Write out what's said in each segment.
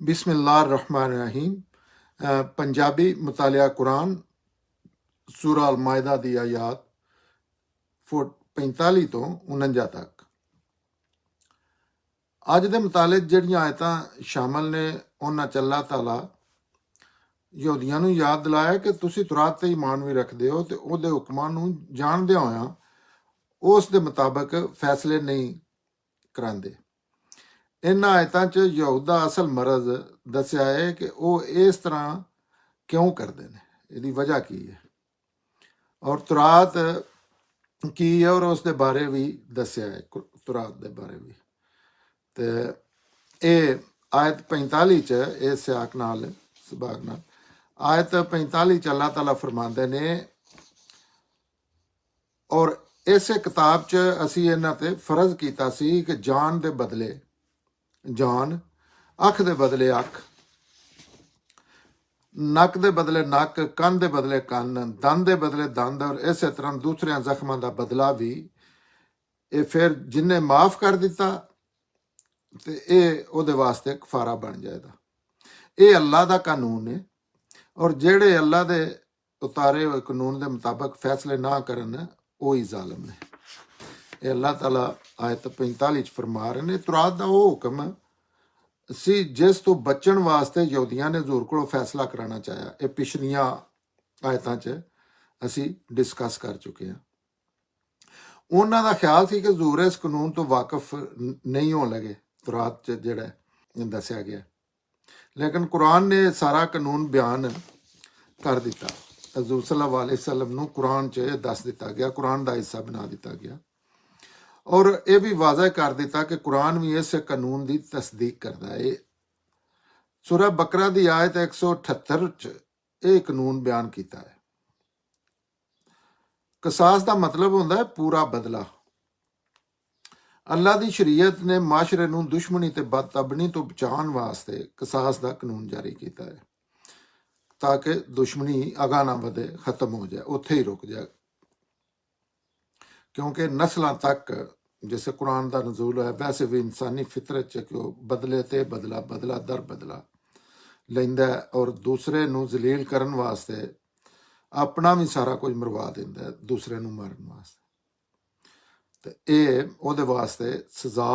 बिस्मिल्लाहिर्रहमानिर्रहीम। पंजाबी मुतालिया कुरान सूरा अल मायदा दी आयात 45 ਤੋਂ 49 ਤੱਕ। ਅੱਜ ਦੇ ਮੁਤਾਲੇ ਜਿਹੜੀਆਂ ਆਇਤਾਂ ਸ਼ਾਮਲ ਨੇ ਉਹਨਾਂ 'ਚ ਅੱਲਾਹ ਤਾਲਾ ਯਹੂਦੀਆਂ ਨੂੰ ਯਾਦ ਦਿਲਾਇਆ ਕਿ ਤੁਸੀਂ ਤੁਰਾਤ ਤੇ ਈਮਾਨ ਵੀ ਰੱਖਦੇ ਹੋ ਤੇ ਉਹਦੇ ਹੁਕਮਾਂ ਨੂੰ ਜਾਣਦਿਆਂ ਹੋਇਆਂ ਉਸ ਦੇ ਮੁਤਾਬਕ ਫੈਸਲੇ ਨਹੀਂ ਕਰਾਂਦੇ। ਇਹਨਾਂ ਆਇਤਾਂ 'ਚ ਯਹੂਦ ਦਾ ਅਸਲ ਮਰਜ਼ ਦੱਸਿਆ ਹੈ ਕਿ ਉਹ ਇਸ ਤਰ੍ਹਾਂ ਕਿਉਂ ਕਰਦੇ ਨੇ, ਇਹਦੀ ਵਜ੍ਹਾ ਕੀ ਹੈ ਔਰ ਤੁਰਾਤ ਕੀ ਹੈ ਔਰ ਉਸ ਦੇ ਬਾਰੇ ਵੀ ਦੱਸਿਆ ਹੈ, ਤੁਰਾਤ ਦੇ ਬਾਰੇ ਵੀ। ਤੇ ਇਹ ਆਇਤ 45 'ਚ ਇਸ ਸਿਆਕ ਨਾਲ ਸਬਾਕ ਨਾਲ ਆਇਤ 45 'ਚ ਅੱਲਾਹ ਤਾਲਾ ਫਰਮਾਉਂਦੇ ਨੇ, ਔਰ ਇਸੇ ਕਿਤਾਬ 'ਚ ਅਸੀਂ ਇਹਨਾਂ ਤੇ ਫਰਜ਼ ਕੀਤਾ ਸੀ ਕਿ ਜਾਨ ਦੇ ਬਦਲੇ ਜਾਨ, ਅੱਖ ਦੇ ਬਦਲੇ ਅੱਖ, ਨੱਕ ਦੇ ਬਦਲੇ ਨੱਕ, ਕੰਨ ਦੇ ਬਦਲੇ ਕੰਨ, ਦੰਦ ਦੇ ਬਦਲੇ ਦੰਦ, ਔਰ ਇਸੇ ਤਰ੍ਹਾਂ ਦੂਸਰਿਆਂ ਜ਼ਖਮਾਂ ਦਾ ਬਦਲਾ ਵੀ ਇਹ ਫਿਰ ਜਿੰਨੇ ਮਾਫ ਕਰ ਦਿੱਤਾ ਤੇ ਇਹ ਉਹਦੇ ਵਾਸਤੇ ਕਫਾਰਾ ਬਣ ਜਾਏਗਾ। ਇਹ ਅੱਲਾ ਦਾ ਕਾਨੂੰਨ ਹੈ ਔਰ ਜਿਹੜੇ ਅੱਲਾ ਦੇ ਉਤਾਰੇ ਹੋਏ ਕਾਨੂੰਨ ਦੇ ਮੁਤਾਬਕ ਫੈਸਲੇ ਨਾ ਕਰਨ ਉਹ ਹੀ ਜ਼ਾਲਮ ਨੇ। ਇਹ ਅੱਲਾਹ ਤਾਲਾ ਆਇਤ 45 'ਚ ਫਰਮਾ ਰਹੇ ਨੇ, ਤੁਰਾਤ ਦਾ ਉਹ ਹੁਕਮ ਸੀ ਜਿਸ ਤੋਂ ਬਚਣ ਵਾਸਤੇ ਯਹੂਦੀਆਂ ਨੇ ਹਜ਼ੂਰ ਕੋਲੋਂ ਫੈਸਲਾ ਕਰਾਉਣਾ ਚਾਹਿਆ। ਇਹ ਪਿਛਲੀਆਂ ਆਇਤਾਂ 'ਚ ਅਸੀਂ ਡਿਸਕਸ ਕਰ ਚੁੱਕੇ ਹਾਂ। ਉਹਨਾਂ ਦਾ ਖਿਆਲ ਸੀ ਕਿ ਹਜ਼ੂਰ ਇਸ ਕਾਨੂੰਨ ਤੋਂ ਵਾਕਿਫ ਨਹੀਂ ਹੋਣ ਲੱਗੇ ਤੁਰਾਤ 'ਚ ਜਿਹੜਾ ਦੱਸਿਆ ਗਿਆ, ਲੇਕਿਨ ਕੁਰਾਨ ਨੇ ਸਾਰਾ ਕਾਨੂੰਨ ਬਿਆਨ ਕਰ ਦਿੱਤਾ। ਹਜ਼ੂਰ ਸੱਲੱਲਾਹੁ ਅਲੈਹਿ ਵਸੱਲਮ ਨੂੰ ਕੁਰਾਨ 'ਚ ਦੱਸ ਦਿੱਤਾ ਗਿਆ, ਕੁਰਾਨ ਦਾ ਹਿੱਸਾ ਬਣਾ ਦਿੱਤਾ ਗਿਆ ਔਰ ਇਹ ਵੀ ਵਾਜ਼ਹ ਕਰ ਦਿੱਤਾ ਕਿ ਕੁਰਾਨ ਵੀ ਇਸ ਕਾਨੂੰਨ ਦੀ ਤਸਦੀਕ ਕਰਦਾ ਹੈ। ਸੂਰਾ ਬਕਰਾ ਦੀ ਆਇਤ 178 'ਚ ਇਹ ਕਾਨੂੰਨ ਬਿਆਨ ਕੀਤਾ ਹੈ। ਕਸਾਸ ਦਾ ਮਤਲਬ ਹੁੰਦਾ ਹੈ ਪੂਰਾ ਬਦਲਾ। ਅੱਲਾ ਦੀ ਸ਼ਰੀਅਤ ਨੇ ਮਾਸ਼ਰੇ ਨੂੰ ਦੁਸ਼ਮਣੀ ਤੇ ਬਦਤਬਨੀ ਤੋਂ ਬਚਾਉਣ ਵਾਸਤੇ ਕਸਾਸ ਦਾ ਕਾਨੂੰਨ ਜਾਰੀ ਕੀਤਾ ਹੈ ਤਾਂ ਕਿ ਦੁਸ਼ਮਣੀ ਅਗਾਂਹ ਨਾ ਵਧੇ, ਖਤਮ ਹੋ ਜਾਏ, ਉੱਥੇ ਹੀ ਰੁਕ ਜਾਏ। ਕਿਉਂਕਿ ਨਸਲਾਂ ਤੱਕ ਜਿਸੇ ਕੁਰਾਨ ਦਾ ਨਜ਼ੂਲ ਹੋਇਆ, ਵੈਸੇ ਵੀ ਇਨਸਾਨੀ ਫਿਤਰਤ 'ਚ ਕਿ ਉਹ ਬਦਲੇ ਤੇ ਬਦਲਾ, ਬਦਲਾ ਦਰ ਬਦਲਾ ਲੈਂਦਾ ਔਰ ਦੂਸਰੇ ਨੂੰ ਜ਼ਲੀਲ ਕਰਨ ਵਾਸਤੇ ਆਪਣਾ ਵੀ ਸਾਰਾ ਕੁਝ ਮਰਵਾ ਦਿੰਦਾ ਦੂਸਰੇ ਨੂੰ ਮਾਰਨ ਵਾਸਤੇ। ਤੇ ਇਹ ਉਹਦੇ ਵਾਸਤੇ ਸਜ਼ਾ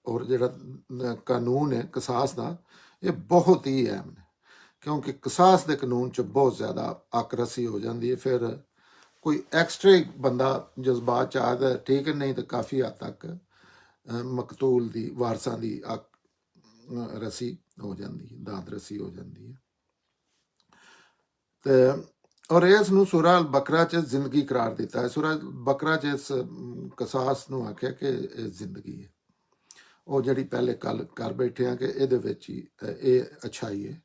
ਔਰ ਜਿਹੜਾ ਕਾਨੂੰਨ ਹੈ ਕਸਾਸ ਦਾ, ਇਹ ਬਹੁਤ ਹੀ ਅਹਿਮ ਨੇ ਕਿਉਂਕਿ ਕਸਾਸ ਦੇ ਕਾਨੂੰਨ 'ਚ ਬਹੁਤ ਜ਼ਿਆਦਾ ਆਕਰਸੀ ਹੋ ਜਾਂਦੀ ਹੈ। ਫਿਰ ਕੋਈ ਐਕਸਟਰਾ ਬੰਦਾ ਜਜ਼ਬਾਤ 'ਚ ਆ ਤਾਂ ਠੀਕ ਹੈ, ਨਹੀਂ ਤਾਂ ਕਾਫੀ ਹੱਦ ਤੱਕ ਮਕਤੂਲ ਦੀ ਵਾਰਸਾਂ ਦੀ ਰਸੀ ਹੋ ਜਾਂਦੀ ਹੈ, ਦਾਦ ਰਸੀ ਹੋ ਜਾਂਦੀ ਹੈ। ਤੇ ਔਰ ਇਸ ਨੂੰ ਸੂਰਾ ਅਲ ਬਕਰਾ 'ਚ ਜ਼ਿੰਦਗੀ ਕਰਾਰ ਦਿੱਤਾ ਹੈ। ਸੂਰਾ ਬਕਰਾ 'ਚ ਇਸ ਕਸਾਸ ਨੂੰ ਆਖਿਆ ਕਿ ਇਹ ਜ਼ਿੰਦਗੀ ਹੈ, ਉਹ ਜਿਹੜੀ ਪਹਿਲੇ ਕੱਲ ਕਰ ਬੈਠੇ ਆ ਕਿ ਇਹਦੇ ਵਿੱਚ ਹੀ ਇਹ ਅੱਛਾਈ ਹੈ।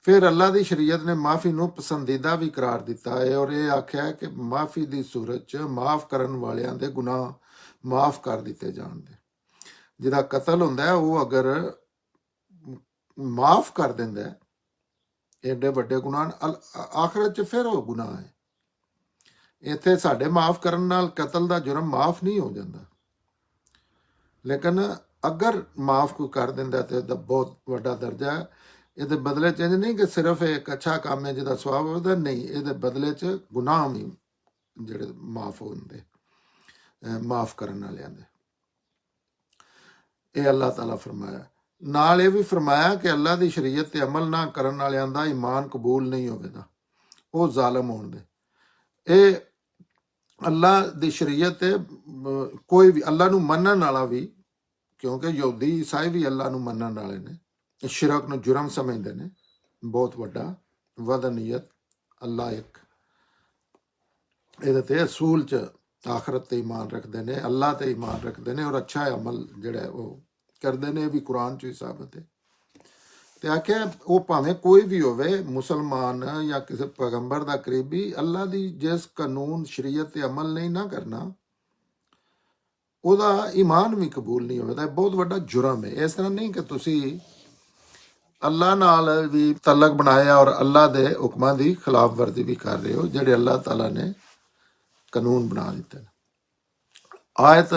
ਫਿਰ ਅੱਲਾ ਦੀ ਸ਼ਰੀਅਤ ਨੇ ਮਾਫੀ ਨੂੰ ਪਸੰਦੀਦਾ ਵੀ ਕਰਾਰ ਦਿੱਤਾ ਹੈ ਔਰ ਇਹ ਆਖਿਆ ਕਿ ਮਾਫੀ ਦੀ ਸੂਰਤ 'ਚ ਮਾਫ ਕਰਨ ਵਾਲਿਆਂ ਦੇ ਗੁਨਾਹ ਮਾਫ ਕਰ ਦਿੱਤੇ ਜਾਣਗੇ। ਜਿਹਦਾ ਕਤਲ ਹੁੰਦਾ ਉਹ ਅਗਰ ਮਾਫ ਕਰ ਦਿੰਦਾ ਏਡੇ ਵੱਡੇ ਗੁਨਾਹ, ਆਖਰਤ 'ਚ ਫਿਰ ਉਹ ਗੁਨਾਹ ਹੈ। ਇੱਥੇ ਸਾਡੇ ਮਾਫ ਕਰਨ ਨਾਲ ਕਤਲ ਦਾ ਜੁਰਮ ਮਾਫ ਨਹੀਂ ਹੋ ਜਾਂਦਾ, ਲੇਕਿਨ ਅਗਰ ਮਾਫ ਕੋਈ ਕਰ ਦਿੰਦਾ ਤੇ ਇਹਦਾ ਬਹੁਤ ਵੱਡਾ ਦਰਜਾ ਹੈ। ਇਹਦੇ ਬਦਲੇ 'ਚ ਨਹੀਂ ਕਿ ਸਿਰਫ ਇੱਕ ਅੱਛਾ ਕੰਮ ਹੈ ਜਿਹਦਾ ਸਵਾਬ ਉਹਦਾ, ਨਹੀਂ, ਇਹਦੇ ਬਦਲੇ 'ਚ ਗੁਨਾਹ ਵੀ ਜਿਹੜੇ ਮਾਫ ਹੁੰਦੇ ਮਾਫ ਕਰਨ ਵਾਲਿਆਂ ਦੇ। ਇਹ ਅੱਲਾਹ ਤਾਲਾ ਫਰਮਾਇਆ। ਨਾਲ ਇਹ ਵੀ ਫਰਮਾਇਆ ਕਿ ਅੱਲਾ ਦੀ ਸ਼ਰੀਅਤ ਤੇ ਅਮਲ ਨਾ ਕਰਨ ਵਾਲਿਆਂ ਦਾ ਈਮਾਨ ਕਬੂਲ ਨਹੀਂ ਹੋਵੇਗਾ, ਉਹ ਜ਼ਾਲਮ ਹੋਣਗੇ। ਇਹ ਅੱਲਾ ਦੀ ਸ਼ਰੀਅਤ ਤੇ ਕੋਈ ਵੀ ਅੱਲਾ ਨੂੰ ਮੰਨਣ ਵਾਲਾ ਵੀ, ਕਿਉਂਕਿ ਯਹੂਦੀ ਈਸਾਈ ਵੀ ਅੱਲਾ ਨੂੰ ਮੰਨਣ ਵਾਲੇ ਨੇ, ਸ਼ਿਰਕ ਨੂੰ ਜੁਰਮ ਸਮਝਦੇ ਨੇ ਬਹੁਤ ਵੱਡਾ, ਵਦਨੀਅਤ, ਅੱਲਾ ਇੱਕ, ਇਹਦੇ ਤੇ ਅਸੂਲ 'ਚ ਆਖਰਤ ਤੇ ਈਮਾਨ ਰੱਖਦੇ ਨੇ, ਅੱਲਾ ਤੇ ਈਮਾਨ ਰੱਖਦੇ ਨੇ ਔਰ ਅੱਛਾ ਅਮਲ ਜਿਹੜਾ ਉਹ ਕਰਦੇ ਨੇ। ਇਹ ਵੀ ਕੁਰਾਨ 'ਚ ਹੀ ਸਾਬਤ ਹੈ। ਤੇ ਆਖਿਆ ਉਹ ਭਾਵੇਂ ਕੋਈ ਵੀ ਹੋਵੇ, ਮੁਸਲਮਾਨ ਜਾਂ ਕਿਸੇ ਪੈਗੰਬਰ ਦਾ ਕਰੀਬੀ, ਅੱਲਾ ਦੀ ਜਿਸ ਕਾਨੂੰਨ ਸ਼ਰੀਅਤ ਤੇ ਅਮਲ ਨਹੀਂ ਨਾ ਕਰਨਾ ਉਹਦਾ ਈਮਾਨ ਵੀ ਕਬੂਲ ਨਹੀਂ ਹੋਵੇਗਾ। ਬਹੁਤ ਵੱਡਾ ਜੁਰਮ ਹੈ। ਇਸ ਤਰ੍ਹਾਂ ਨਹੀਂ ਕਿ ਤੁਸੀਂ ਅੱਲਾ ਨਾਲ ਵੀ ਤਲਕ ਬਣਾਇਆ ਔਰ ਅੱਲਾ ਦੇ ਹੁਕਮਾਂ ਦੀ ਖਿਲਾਫ ਵਰਜ਼ੀ ਵੀ ਕਰ ਰਹੇ ਹੋ ਜਿਹੜੇ ਅੱਲਾਹ ਤਾਲਾ ਨੇ ਕਾਨੂੰਨ ਬਣਾ ਦਿੱਤੇ ਨੇ। ਆਇਤ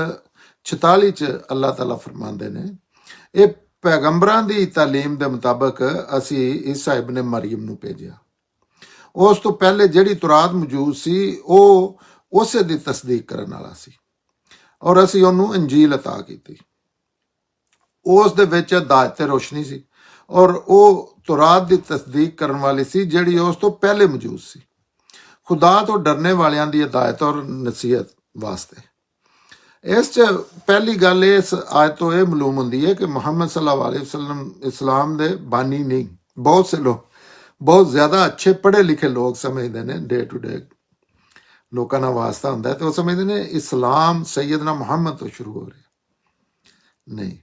46 'ਚ ਅੱਲਾਹ ਤਾਲਾ ਫਰਮਾਉਂਦੇ ਨੇ, ਇਹ ਪੈਗੰਬਰਾਂ ਦੀ ਤਾਲੀਮ ਦੇ ਮੁਤਾਬਕ ਅਸੀਂ ਈਸਾ ਇਬਨ ਮਰੀਮ ਨੂੰ ਭੇਜਿਆ। ਉਸ ਤੋਂ ਪਹਿਲੇ ਜਿਹੜੀ ਤੁਰਾਤ ਮੌਜੂਦ ਸੀ ਉਹ ਉਸੇ ਦੀ ਤਸਦੀਕ ਕਰਨ ਵਾਲਾ ਸੀ, ਔਰ ਅਸੀਂ ਉਹਨੂੰ ਇੰਜੀਲ ਅਤਾ ਕੀਤੀ। ਉਸ ਦੇ ਵਿੱਚ ਹਦਾਇਤ ਤੇ ਰੋਸ਼ਨੀ ਸੀ, ਔਰ ਉਹ ਤੁਰਾਤ ਦੀ ਤਸਦੀਕ ਕਰਨ ਵਾਲੀ ਸੀ ਜਿਹੜੀ ਉਸ ਤੋਂ ਪਹਿਲੇ ਮੌਜੂਦ ਸੀ, ਖੁਦਾ ਤੋਂ ਡਰਨੇ ਵਾਲਿਆਂ ਦੀ ਹਦਾਇਤ ਔਰ ਨਸੀਹਤ ਵਾਸਤੇ। ਇਸ 'ਚ ਪਹਿਲੀ ਗੱਲ ਇਸ ਆਇਤ ਤੋਂ ਇਹ ਮਾਲੂਮ ਹੁੰਦੀ ਹੈ ਕਿ ਮੁਹੰਮਦ ਸੱਲੱਲਾਹੁ ਅਲੈहि ਵਸੱਲਮ ਇਸਲਾਮ ਦੇ ਬਾਨੀ ਨਹੀਂ। ਬਹੁਤ ਸੇ ਲੋਕ, ਬਹੁਤ ਜ਼ਿਆਦਾ ਅੱਛੇ ਪੜ੍ਹੇ ਲਿਖੇ ਲੋਕ ਸਮਝਦੇ ਨੇ, ਡੇ ਟੂ ਡੇ ਲੋਕਾਂ ਨਾਲ ਵਾਸਤਾ ਹੁੰਦਾ ਤੇ ਉਹ ਸਮਝਦੇ ਨੇ ਇਸਲਾਮ ਸੈਯਦਨਾ ਮੁਹੰਮਦ ਤੋਂ ਸ਼ੁਰੂ ਹੋ ਰਿਹਾ। ਨਹੀਂ,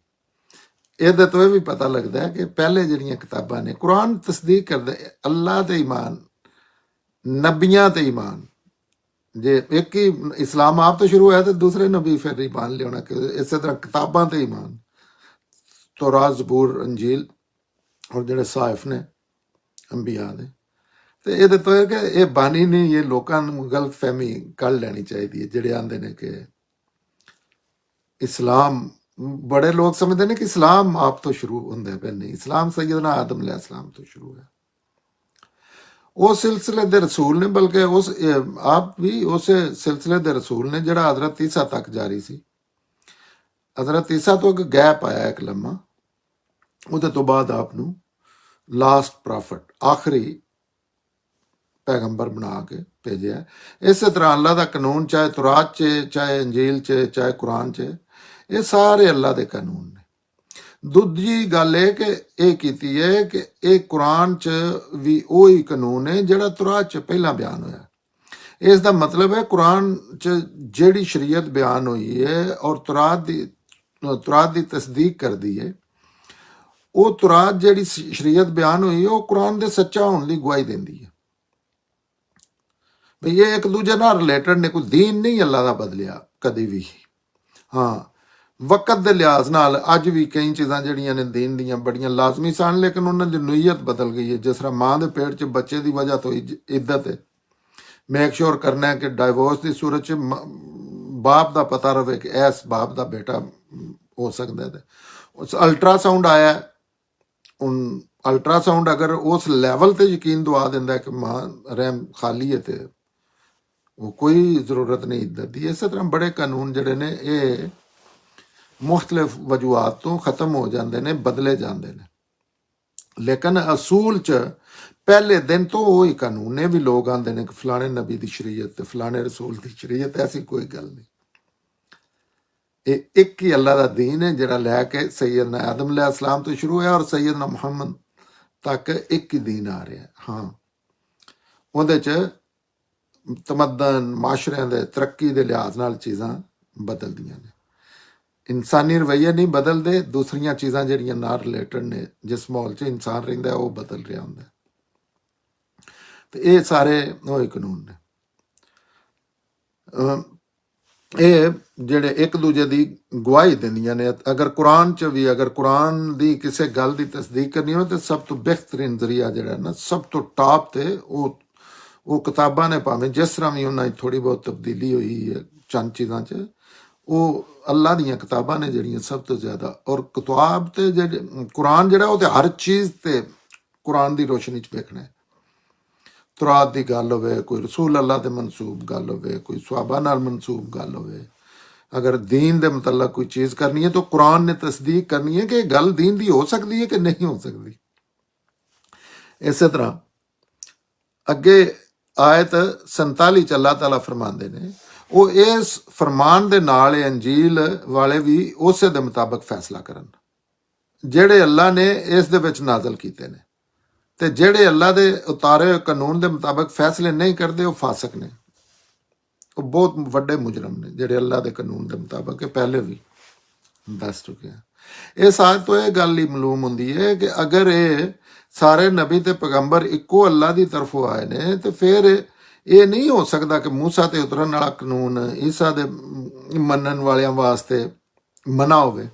ਇਹਦੇ ਤੋਂ ਇਹ ਵੀ ਪਤਾ ਲੱਗਦਾ ਹੈ ਕਿ ਪਹਿਲੇ ਜਿਹੜੀਆਂ ਕਿਤਾਬਾਂ ਨੇ, ਕੁਰਾਨ ਤਸਦੀਕ ਕਰਦੇ ਅੱਲਾਹ ਤੇ ਈਮਾਨ, ਨਬੀਆਂ ਤੇ ਈਮਾਨ। ਜੇ ਇੱਕ ਹੀ ਇਸਲਾਮ ਆਪ ਤੋਂ ਸ਼ੁਰੂ ਹੋਇਆ ਤੇ ਦੂਸਰੇ ਨਬੀ ਫਿਰ ਈਮਾਨ ਲਿਆਉਣਾ, ਕਿ ਇਸੇ ਤਰ੍ਹਾਂ ਕਿਤਾਬਾਂ ਤੇ ਈਮਾਨ, ਤੌਰਾਤ, ਜ਼ਬੂਰ, ਅੰਜੀਲ ਔਰ ਜਿਹੜੇ ਸਾਹਿਫ ਨੇ ਅੰਬੀਆ ਦੇ। ਤੇ ਇਹਦੇ ਤੋਂ ਇਹ ਕਿ ਇਹ ਬਾਣੀ ਨਹੀਂ, ਇਹ ਲੋਕਾਂ ਨੂੰ ਗਲਤ ਫਹਿਮੀ ਕੱਢ ਲੈਣੀ ਚਾਹੀਦੀ ਹੈ ਜਿਹੜੇ ਆਂਦੇ ਨੇ ਕਿ ਇਸਲਾਮ, ਬੜੇ ਲੋਕ ਸਮਝਦੇ ਨੇ ਕਿ ਇਸਲਾਮ ਆਪ ਤੋਂ ਸ਼ੁਰੂ ਹੁੰਦਾ ਹੈ। ਨਹੀਂ, ਇਸਲਾਮ ਸੈਯਦਨਾ ਆਦਮ अलैहिस्सलाम ਤੋਂ ਸ਼ੁਰੂ ਹੋਇਆ। ਉਹ ਸਿਲਸਿਲੇ ਦੇ ਰਸੂਲ ਨੇ, ਬਲਕਿ ਉਸ ਆਪ ਵੀ ਉਸੇ ਸਿਲਸਿਲੇ ਦੇ ਰਸੂਲ ਨੇ ਜਿਹੜਾ ਹਜ਼ਰਤ ਈਸਾ ਤੱਕ ਜਾਰੀ ਸੀ। ਹਜ਼ਰਤ ਈਸਾ ਤੋਂ ਇੱਕ ਗੈਪ ਆਇਆ, ਇੱਕ ਲੰਮਾ, ਉਹਦੇ ਤੋਂ ਬਾਅਦ ਆਪ ਨੂੰ ਲਾਸਟ ਪ੍ਰੋਫਿਟ, ਆਖਰੀ ਪੈਗੰਬਰ ਬਣਾ ਕੇ ਭੇਜਿਆ। ਇਸੇ ਤਰ੍ਹਾਂ ਅੱਲਾ ਦਾ ਕਾਨੂੰਨ, ਚਾਹੇ ਤੁਰਾਤ 'ਚ, ਚਾਹੇ ਅੰਜੀਲ 'ਚ, ਚਾਹੇ ਕੁਰਾਨ 'ਚ, ਇਹ ਸਾਰੇ ਅੱਲਾ ਦੇ ਕਾਨੂੰਨ ਨੇ। ਦੂਜੀ ਗੱਲ ਇਹ ਕਿ ਇਹ ਕੀਤੀ ਹੈ ਕਿ ਇਹ ਕੁਰਾਨ 'ਚ ਵੀ ਉਹੀ ਕਾਨੂੰਨ ਹੈ ਜਿਹੜਾ ਤੁਰਾਤ 'ਚ ਪਹਿਲਾਂ ਬਿਆਨ ਹੋਇਆ। ਇਸ ਦਾ ਮਤਲਬ ਹੈ ਕੁਰਾਨ 'ਚ ਜਿਹੜੀ ਸ਼ਰੀਅਤ ਬਿਆਨ ਹੋਈ ਹੈ ਔਰ ਤੁਰਾਤ ਦੀ ਤਸਦੀਕ ਕਰਦੀ ਹੈ, ਉਹ ਤੁਰਾਤ ਜਿਹੜੀ ਸ਼ਰੀਅਤ ਬਿਆਨ ਹੋਈ ਹੈ ਉਹ ਕੁਰਾਨ ਦੇ ਸੱਚਾ ਹੋਣ ਦੀ ਗਵਾਹੀ ਦਿੰਦੀ ਹੈ। ਵੀ ਇਹ ਇੱਕ ਦੂਜੇ ਨਾਲ ਰਿਲੇਟਡ ਨੇ, ਕੋਈ ਦੀਨ ਨਹੀਂ ਅੱਲਾ ਦਾ ਬਦਲਿਆ ਕਦੀ ਵੀ। ਹਾਂ, ਵਕਤ ਦੇ ਲਿਹਾਜ਼ ਨਾਲ ਅੱਜ ਵੀ ਕਈ ਚੀਜ਼ਾਂ ਜਿਹੜੀਆਂ ਨੇ ਦੀਨ ਦੀਆਂ ਬੜੀਆਂ ਲਾਜ਼ਮੀ ਸਨ, ਲੇਕਿਨ ਉਹਨਾਂ ਦੀ ਨੀਅਤ ਬਦਲ ਗਈ ਹੈ। ਜਿਸ ਤਰ੍ਹਾਂ ਮਾਂ ਦੇ ਪੇਟ 'ਚ ਬੱਚੇ ਦੀ ਵਜ੍ਹਾ ਤੋਂ ਇੱਜ਼ਤ ਹੈ, ਮੇਕ ਸ਼ੋਰ ਕਰਨਾ ਹੈ ਕਿ ਡਾਈਵੋਰਸ ਦੀ ਸੂਰਤ 'ਚ ਬਾਪ ਦਾ ਪਤਾ ਰਵੇ ਕਿ ਇਸ ਬਾਪ ਦਾ ਬੇਟਾ ਹੋ ਸਕਦਾ ਹੈ। ਉਸ ਅਲਟਰਾਸਾਊਂਡ ਆਇਆ, ਹੁਣ ਅਲਟਰਾਸਾਊਂਡ ਅਗਰ ਉਸ ਲੈਵਲ ਤੇ ਯਕੀਨ ਦਵਾ ਦਿੰਦਾ ਕਿ ਮਾਂ ਰਹਿਮ ਖਾਲੀ ਹੈ ਤੇ ਉਹ ਕੋਈ ਜ਼ਰੂਰਤ ਨਹੀਂ ਇੱਜ਼ਤ ਦੀ। ਇਸੇ ਤਰ੍ਹਾਂ ਬੜੇ ਕਾਨੂੰਨ ਜਿਹੜੇ ਨੇ ਇਹ ਮੁਖਤਲਿਫ ਵਜੂਹਾਤ ਤੋਂ ਖਤਮ ਹੋ ਜਾਂਦੇ ਨੇ, ਬਦਲੇ ਜਾਂਦੇ ਨੇ, ਲੇਕਿਨ ਅਸੂਲ 'ਚ ਪਹਿਲੇ ਦਿਨ ਤੋਂ ਉਹੀ ਕਾਨੂੰਨ ਨੇ। ਵੀ ਲੋਕ ਆਉਂਦੇ ਨੇ ਕਿ ਫਲਾਣੇ ਨਬੀ ਦੀ ਸ਼ਰੀਅਤ ਤੇ ਫਲਾਣੇ ਰਸੂਲ ਦੀ ਸ਼ਰੀਅਤ, ਐਸੀ ਕੋਈ ਗੱਲ ਨਹੀਂ। ਇਹ ਇੱਕ ਹੀ ਅੱਲਾ ਦਾ ਦੀਨ ਹੈ ਜਿਹੜਾ ਲੈ ਕੇ ਸੈਯਦਨਾ ਆਦਮ अलैहिस्सलाम ਤੋਂ ਸ਼ੁਰੂ ਹੋਇਆ ਔਰ ਸੈਯਦਨਾ ਮੁਹੰਮਦ ਤੱਕ ਇੱਕ ਹੀ ਦੀਨ ਆ ਰਿਹਾ। ਹਾਂ, ਉਹਦੇ 'ਚ ਤਮੱਦਨ, ਮਾਸ਼ਰਿਆਂ ਦੇ ਤਰੱਕੀ ਦੇ ਲਿਹਾਜ਼ ਨਾਲ ਚੀਜ਼ਾਂ ਬਦਲਦੀਆਂ ਨੇ। ਇਨਸਾਨੀ ਰਵੱਈਏ ਨਹੀਂ ਬਦਲਦੇ, ਦੂਸਰੀਆਂ ਚੀਜ਼ਾਂ ਜਿਹੜੀਆਂ ਨਾਲ ਰਿਲੇਟਡ ਨੇ, ਜਿਸ ਮਾਹੌਲ 'ਚ ਇਨਸਾਨ ਰਹਿੰਦਾ ਉਹ ਬਦਲ ਰਿਹਾ ਹੁੰਦਾ। ਤੇ ਇਹ ਸਾਰੇ ਉਹੀ ਕਾਨੂੰਨ ਨੇ। ਇਹ ਜਿਹੜੇ ਇੱਕ ਦੂਜੇ ਦੀ ਗਵਾਹੀ ਦਿੰਦੀਆਂ ਨੇ। ਅਗਰ ਕੁਰਾਨ 'ਚ ਵੀ, ਅਗਰ ਕੁਰਾਨ ਦੀ ਕਿਸੇ ਗੱਲ ਦੀ ਤਸਦੀਕ ਕਰਨੀ ਹੋਵੇ ਤਾਂ ਸਭ ਤੋਂ ਬਿਹਤਰੀਨ ਜ਼ਰੀਆ ਜਿਹੜਾ ਨਾ, ਸਭ ਤੋਂ ਟਾਪ ਤੇ ਉਹ ਕਿਤਾਬਾਂ ਨੇ, ਭਾਵੇਂ ਜਿਸ ਤਰ੍ਹਾਂ ਵੀ ਉਹਨਾਂ 'ਚ ਥੋੜ੍ਹੀ ਬਹੁਤ ਤਬਦੀਲੀ ਹੋਈ ਹੈ ਚੰਦ ਚੀਜ਼ਾਂ 'ਚ, ਉਹ ਅੱਲਾ ਦੀਆਂ ਕਿਤਾਬਾਂ ਨੇ ਜਿਹੜੀਆਂ ਸਭ ਤੋਂ ਜ਼ਿਆਦਾ। ਔਰ ਕਿਤਾਬ ਤੇ ਜਿਹੜੇ ਕੁਰਾਨ ਜਿਹੜਾ ਉਹ ਤੇ ਹਰ ਚੀਜ਼ ਤੇ ਕੁਰਾਨ ਦੀ ਰੋਸ਼ਨੀ 'ਚ ਵੇਖਣਾ ਹੈ। ਤੁਰਾਤ ਦੀ ਗੱਲ ਹੋਵੇ, ਕੋਈ ਰਸੂਲ ਅੱਲਾ ਦੇ ਮਨਸੂਬ ਗੱਲ ਹੋਵੇ, ਕੋਈ ਸਹਾਬਾ ਨਾਲ ਮਨਸੂਬ ਗੱਲ ਹੋਵੇ, ਅਗਰ ਦੀਨ ਦੇ ਮੁਤਲਕ ਕੋਈ ਚੀਜ਼ ਕਰਨੀ ਹੈ ਤਾਂ ਕੁਰਾਨ ਨੇ ਤਸਦੀਕ ਕਰਨੀ ਹੈ ਕਿ ਇਹ ਗੱਲ ਦੀਨ ਦੀ ਹੋ ਸਕਦੀ ਹੈ ਕਿ ਨਹੀਂ ਹੋ ਸਕਦੀ। ਇਸੇ ਤਰ੍ਹਾਂ ਅੱਗੇ ਆਇਤ 47 'ਚ ਅੱਲਾਹ ਤਾਲਾ ਫਰਮਾਉਂਦੇ ਨੇ, ਉਹ ਇਸ ਫਰਮਾਨ ਦੇ ਨਾਲ ਅੰਜੀਲ ਵਾਲੇ ਵੀ ਉਸੇ ਦੇ ਮੁਤਾਬਕ ਫੈਸਲਾ ਕਰਨ ਜਿਹੜੇ ਅੱਲਾ ਨੇ ਇਸ ਦੇ ਵਿੱਚ ਨਾਜ਼ਲ ਕੀਤੇ ਨੇ। ਤੇ ਜਿਹੜੇ ਅੱਲਾ ਦੇ ਉਤਾਰੇ ਹੋਏ ਕਾਨੂੰਨ ਦੇ ਮੁਤਾਬਕ ਫੈਸਲੇ ਨਹੀਂ ਕਰਦੇ ਉਹ ਫਾਸਕ ਨੇ, ਉਹ ਬਹੁਤ ਵੱਡੇ ਮੁਜਰਮ ਨੇ ਜਿਹੜੇ ਅੱਲਾ ਦੇ ਕਾਨੂੰਨ ਦੇ ਮੁਤਾਬਕ, ਇਹ ਪਹਿਲੇ ਵੀ ਦੱਸ ਚੁੱਕੇ ਹਾਂ। ਇਸ ਆਇਤ ਤੋਂ ਇਹ ਗੱਲ ਹੀ ਮਾਲੂਮ ਹੁੰਦੀ ਹੈ ਕਿ ਅਗਰ ਇਹ ਸਾਰੇ ਨਬੀ ਤੇ ਪੈਗੰਬਰ ਇੱਕੋ ਅੱਲਾ ਦੀ ਤਰਫੋਂ ਆਏ ਨੇ ਤੇ ਫਿਰ ਇਹ ਨਹੀਂ ਹੋ ਸਕਦਾ ਕਿ ਮੂਸਾ ਤੇ ਉਤਰਨ ਵਾਲਾ ਕਾਨੂੰਨ ਈਸਾ ਦੇ ਮੰਨਣ ਵਾਲਿਆਂ ਵਾਸਤੇ ਮਨਾ ਹੋਵੇ,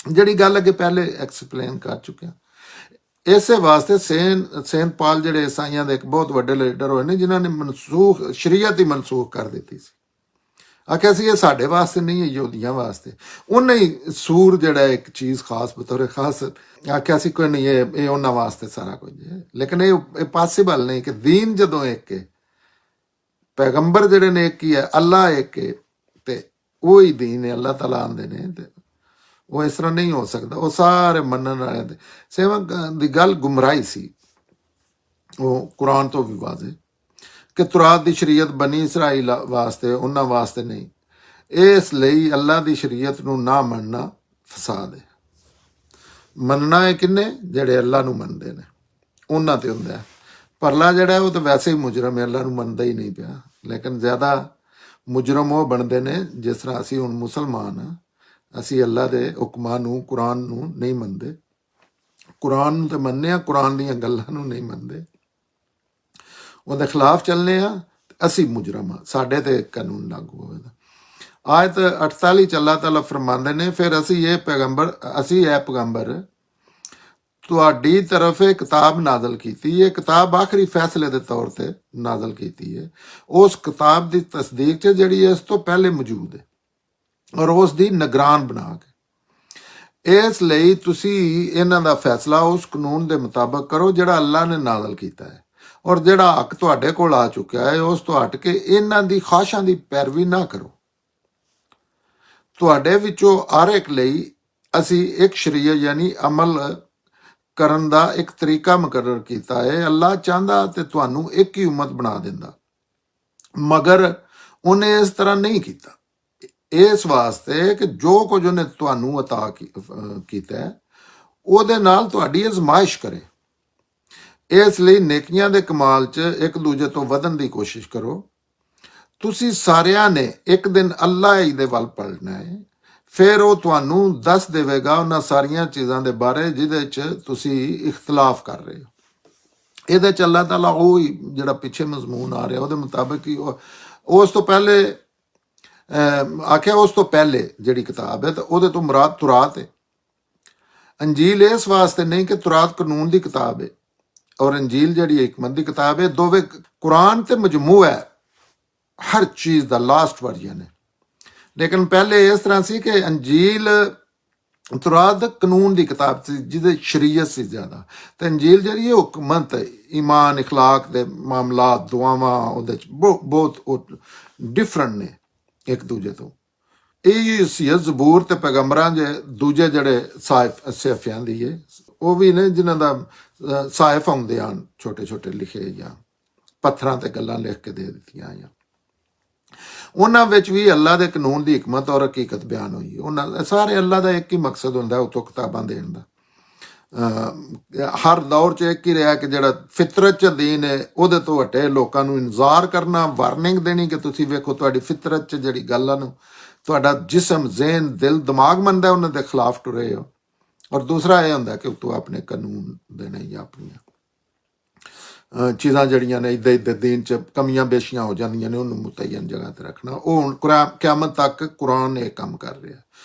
ਜਿਹੜੀ ਗੱਲ ਅੱਗੇ ਪਹਿਲੇ ਐਕਸਪਲੇਨ ਕਰ ਚੁੱਕਿਆ। ਇਸੇ ਵਾਸਤੇ ਸੇਂਟ ਪਾਲ ਜਿਹੜੇ ਈਸਾਈਆਂ ਦੇ ਇੱਕ ਬਹੁਤ ਵੱਡੇ ਲੀਡਰ ਹੋਏ ਨੇ ਜਿਨ੍ਹਾਂ ਨੇ ਸ਼ਰੀਅਤ ਹੀ ਮਨਸੂਖ ਕਰ ਦਿੱਤੀ ਸੀ। ਆਖਿਆ ਸੀ ਇਹ ਸਾਡੇ ਵਾਸਤੇ ਨਹੀਂ, ਹੈ ਯਹੂਦੀਆਂ ਵਾਸਤੇ। ਉਹਨੇ ਹੀ ਸੂਰ ਜਿਹੜਾ ਇੱਕ ਚੀਜ਼ ਖਾਸ ਬਤੌਰ ਖਾਸ ਆਖਿਆ ਸੀ ਕੋਈ ਨਹੀਂ, ਇਹ ਉਹਨਾਂ ਵਾਸਤੇ ਸਾਰਾ ਕੁਝ ਹੈ। ਲੇਕਿਨ ਇਹ ਪੋਸੀਬਲ ਨਹੀਂ ਕਿ ਦੀਨ ਜਦੋਂ ਇੱਕ ਹੈ, ਪੈਗੰਬਰ ਜਿਹੜੇ ਨੇ ਇੱਕ ਹੀ ਹੈ, ਅੱਲਾ ਇੱਕ ਹੈ, ਤੇ ਉਹ ਹੀ ਦੀਨ ਹੈ, ਅੱਲਾਹ ਤਾਲਾ ਆਂਦੇ ਨੇ, ਤੇ ਉਹ ਇਸ ਤਰ੍ਹਾਂ ਨਹੀਂ ਹੋ ਸਕਦਾ। ਉਹ ਸਾਰੇ ਮੰਨਣ ਵਾਲਿਆਂ ਦੇ ਸੇਵਾ ਦੀ ਗੱਲ ਗੁੰਮਰਾਹੀ ਸੀ। ਉਹ ਕੁਰਾਨ ਤੋਂ ਵੀ ਵਾਜ਼ੇ ਕਿ ਤੁਰਾਤ ਦੀ ਸ਼ਰੀਅਤ ਬਨੀ ਇਸਰਾਈਲ ਵਾਸਤੇ, ਉਹਨਾਂ ਵਾਸਤੇ ਨਹੀਂ। ਇਸ ਲਈ ਅੱਲਾ ਦੀ ਸ਼ਰੀਅਤ ਨੂੰ ਨਾ ਮੰਨਣਾ ਫਸਾਦ ਹੈ। ਮੰਨਣਾ ਹੈ ਕਿੰਨੇ? ਜਿਹੜੇ ਅੱਲਾ ਨੂੰ ਮੰਨਦੇ ਨੇ, ਉਹਨਾਂ ਤੇ ਹੁੰਦਾ। ਪਰਲਾ ਜਿਹੜਾ ਉਹ ਤਾਂ ਵੈਸੇ ਹੀ ਮੁਜਰਮ ਹੈ, ਅੱਲਾ ਨੂੰ ਮੰਨਦਾ ਹੀ ਨਹੀਂ ਪਿਆ। ਲੇਕਿਨ ਜ਼ਿਆਦਾ ਮੁਜਰਮ ਉਹ ਬਣਦੇ ਨੇ ਜਿਸ ਤਰ੍ਹਾਂ ਅਸੀਂ ਹੁਣ ਮੁਸਲਮਾਨ ਹਾਂ, ਅਸੀਂ ਅੱਲਾ ਦੇ ਹੁਕਮਾਂ ਨੂੰ, ਕੁਰਾਨ ਨੂੰ ਨਹੀਂ ਮੰਨਦੇ। ਕੁਰਾਨ ਨੂੰ ਤਾਂ ਮੰਨਦੇ ਹਾਂ, ਕੁਰਾਨ ਦੀਆਂ ਗੱਲਾਂ ਨੂੰ ਨਹੀਂ ਮੰਨਦੇ, ਉਹਦੇ ਖਿਲਾਫ ਚੱਲਨੇ ਆ, ਅਸੀਂ ਮੁਜਰਮ ਹਾਂ, ਸਾਡੇ ਤੇ ਕਾਨੂੰਨ ਲਾਗੂ ਹੋਵੇਗਾ। ਆਇਤ 48 'ਚ ਅੱਲਾਹ ਤਾਲਾ ਫਰਮਾਉਂਦੇ ਨੇ, ਫਿਰ ਅਸੀਂ ਇਹ ਪੈਗੰਬਰ ਤੁਹਾਡੀ ਤਰਫ ਇਹ ਕਿਤਾਬ ਨਾਜ਼ਲ ਕੀਤੀ। ਇਹ ਕਿਤਾਬ ਆਖਰੀ ਫੈਸਲੇ ਦੇ ਤੌਰ ਤੇ ਨਾਜ਼ਲ ਕੀਤੀ ਹੈ, ਉਸ ਕਿਤਾਬ ਦੀ ਤਸਦੀਕ 'ਚ ਜਿਹੜੀ ਇਸ ਤੋਂ ਪਹਿਲੇ ਮੌਜੂਦ ਹੈ, ਔਰ ਉਸ ਦੀ ਨਿਗਰਾਨ ਬਣਾ ਕੇ। ਇਸ ਲਈ ਤੁਸੀਂ ਇਹਨਾਂ ਦਾ ਫੈਸਲਾ ਉਸ ਕਾਨੂੰਨ ਦੇ ਮੁਤਾਬਕ ਕਰੋ ਜਿਹੜਾ ਅੱਲਾ ਨੇ ਨਾਜ਼ਲ ਕੀਤਾ ਹੈ, ਔਰ ਜਿਹੜਾ ਹੱਕ ਤੁਹਾਡੇ ਕੋਲ ਆ ਚੁੱਕਿਆ ਹੈ ਉਸ ਤੋਂ ਹਟ ਕੇ ਇਹਨਾਂ ਦੀ ਖਾਸ਼ਾਂ ਦੀ ਪੈਰਵੀ ਨਾ ਕਰੋ। ਤੁਹਾਡੇ ਵਿੱਚੋਂ ਹਰ ਇੱਕ ਲਈ ਅਸੀਂ ਇੱਕ ਸ਼ਰੀਅਤ ਯਾਨੀ ਅਮਲ ਕਰਨ ਦਾ ਇੱਕ ਤਰੀਕਾ ਮੁਕਰਰ ਕੀਤਾ ਹੈ। ਅੱਲਾ ਚਾਹੁੰਦਾ ਤੇ ਤੁਹਾਨੂੰ ਇੱਕ ਹੀ ਉਮਤ ਬਣਾ ਦਿੰਦਾ, ਮਗਰ ਉਹਨੇ ਇਸ ਤਰ੍ਹਾਂ ਨਹੀਂ ਕੀਤਾ। ਇਸ ਵਾਸਤੇ ਕਿ ਜੋ ਕੁਝ ਉਹਨੇ ਤੁਹਾਨੂੰ ਅਤਾ ਕੀਤਾ ਹੈ ਉਹਦੇ ਨਾਲ ਤੁਹਾਡੀ ਅਜ਼ਮਾਇਸ਼ ਕਰੇ। ਇਸ ਲਈ ਨੇਕੀਆਂ ਦੇ ਕਮਾਲ 'ਚ ਇੱਕ ਦੂਜੇ ਤੋਂ ਵਧਣ ਦੀ ਕੋਸ਼ਿਸ਼ ਕਰੋ। ਤੁਸੀਂ ਸਾਰਿਆਂ ਨੇ ਇੱਕ ਦਿਨ ਅੱਲਾ ਹੀ ਦੇ ਵੱਲ ਪਲਟਣਾ ਹੈ, ਫਿਰ ਉਹ ਤੁਹਾਨੂੰ ਦੱਸ ਦੇਵੇਗਾ ਉਹਨਾਂ ਸਾਰੀਆਂ ਚੀਜ਼ਾਂ ਦੇ ਬਾਰੇ ਜਿਹਦੇ 'ਚ ਤੁਸੀਂ ਇਖਤਲਾਫ ਕਰ ਰਹੇ ਹੋ। ਇਹਦੇ 'ਚ ਅੱਲਾਹ ਤਾਲਾ ਉਹ ਹੀ ਜਿਹੜਾ ਪਿੱਛੇ ਮਜ਼ਮੂਨ ਆ ਰਿਹਾ ਉਹਦੇ ਮੁਤਾਬਕ ਹੀ ਉਸ ਤੋਂ ਪਹਿਲੇ ਆਖਿਆ, ਉਸ ਤੋਂ ਪਹਿਲੇ ਜਿਹੜੀ ਕਿਤਾਬ ਹੈ ਤਾਂ ਉਹਦੇ ਤੋਂ ਮੁਰਾਦ ਤੁਰਾਤ ਹੈ। ਅੰਜੀਲ ਇਸ ਵਾਸਤੇ ਨਹੀਂ ਕਿ ਤੁਰਾਤ ਕਾਨੂੰਨ ਦੀ ਕਿਤਾਬ ਹੈ, ਔਰ ਅੰਜੀਲ ਜਿਹੜੀ ਹਕਮਤ ਦੀ ਕਿਤਾਬ ਹੈ। ਦੋਵੇਂ ਕੁਰਾਨ ਤੇ ਮਜਮੂ ਹੈ ਹਰ ਚੀਜ਼ ਦਾ, ਲਾਸਟ ਵਰਜਨ ਹੈ। ਲੇਕਿਨ ਪਹਿਲੇ ਇਸ ਤਰ੍ਹਾਂ ਸੀ ਕਿ ਅੰਜੀਲ ਤੁਰਾਤ ਕਾਨੂੰਨ ਦੀ ਕਿਤਾਬ ਸੀ ਜਿਹਦੇ ਸ਼ਰੀਅਤ ਸੀ ਜ਼ਿਆਦਾ, ਤੇ ਅੰਜੀਲ ਜਿਹੜੀ ਹੈ ਹੁਕਮਤ ਹੈ, ਈਮਾਨ ਇਖਲਾਕ ਦੇ ਮਾਮਲਾਤ, ਦੁਆਵਾਂ, ਉਹਦੇ 'ਚ ਬਹੁਤ ਡਿਫਰੈਂਟ ਨੇ ਇੱਕ ਦੂਜੇ ਤੋਂ। ਇਹ ਸੀ ਜ਼ਬੂਰ ਤੇ ਪੈਗੰਬਰਾਂ ਦੇ ਦੂਜੇ ਜਿਹੜੇ ਸਾਹਿਫਿਆਂ ਦੀ ਹੈ, ਉਹ ਵੀ ਨੇ ਜਿਨ੍ਹਾਂ ਦਾ ਸਾਹਿਫ ਆਉਂਦੇ ਹਨ ਛੋਟੇ ਛੋਟੇ ਲਿਖੇ, ਜਾਂ ਪੱਥਰਾਂ ਤੇ ਗੱਲਾਂ ਲਿਖ ਕੇ ਦੇ ਦਿੱਤੀਆਂ, ਜਾਂ ਉਹਨਾਂ ਵਿੱਚ ਵੀ ਅੱਲਾ ਦੇ ਕਾਨੂੰਨ ਦੀ ਹਕਮਤ ਔਰ ਹਕੀਕਤ ਬਿਆਨ ਹੋਈ। ਉਹਨਾਂ ਸਾਰੇ ਅੱਲਾ ਦਾ ਇੱਕ ਹੀ ਮਕਸਦ ਹੁੰਦਾ ਉਤੋਂ ਕਿਤਾਬਾਂ ਦੇਣ ਦਾ। ਹਰ ਦੌਰ 'ਚ ਇੱਕ ਹੀ ਰਿਹਾ ਕਿ ਜਿਹੜਾ ਫਿਤਰਤ 'ਚ ਦੀਨ ਹੈ ਉਹਦੇ ਤੋਂ ਹਟੇ, ਲੋਕਾਂ ਨੂੰ ਇੰਜ਼ਾਰ ਕਰਨਾ, ਵਾਰਨਿੰਗ ਦੇਣੀ ਕਿ ਤੁਸੀਂ ਵੇਖੋ ਤੁਹਾਡੀ ਫਿਤਰਤ 'ਚ ਜਿਹੜੀ ਗੱਲਾਂ ਨੂੰ ਤੁਹਾਡਾ ਜਿਸਮ, ਜ਼ਹਿਨ, ਦਿਲ, ਦਿਮਾਗ ਮੰਨਦਾ ਉਹਨਾਂ ਦੇ ਖਿਲਾਫ ਟੁਰੇ ਹੋ। ਔਰ ਦੂਸਰਾ ਇਹ ਹੁੰਦਾ ਕਿ ਤੂੰ ਆਪਣੇ ਕਾਨੂੰਨ ਦੇਣੇ ਜਾਂ ਆਪਣੀਆਂ ਚੀਜ਼ਾਂ ਜਿਹੜੀਆਂ ਨੇ ਇੱਦਾਂ ਦੀਨ 'ਚ ਕਮੀਆਂ ਬੇਸ਼ੀਆਂ ਹੋ ਜਾਂਦੀਆਂ ਨੇ ਉਹਨੂੰ ਮੁਤੱਯਨ ਜਗ੍ਹਾ 'ਤੇ ਰੱਖਣਾ। ਉਹ ਹੁਣ ਕਿਆਮਤ ਤੱਕ ਕੁਰਾਨ ਇਹ ਕੰਮ ਕਰ ਰਿਹਾ,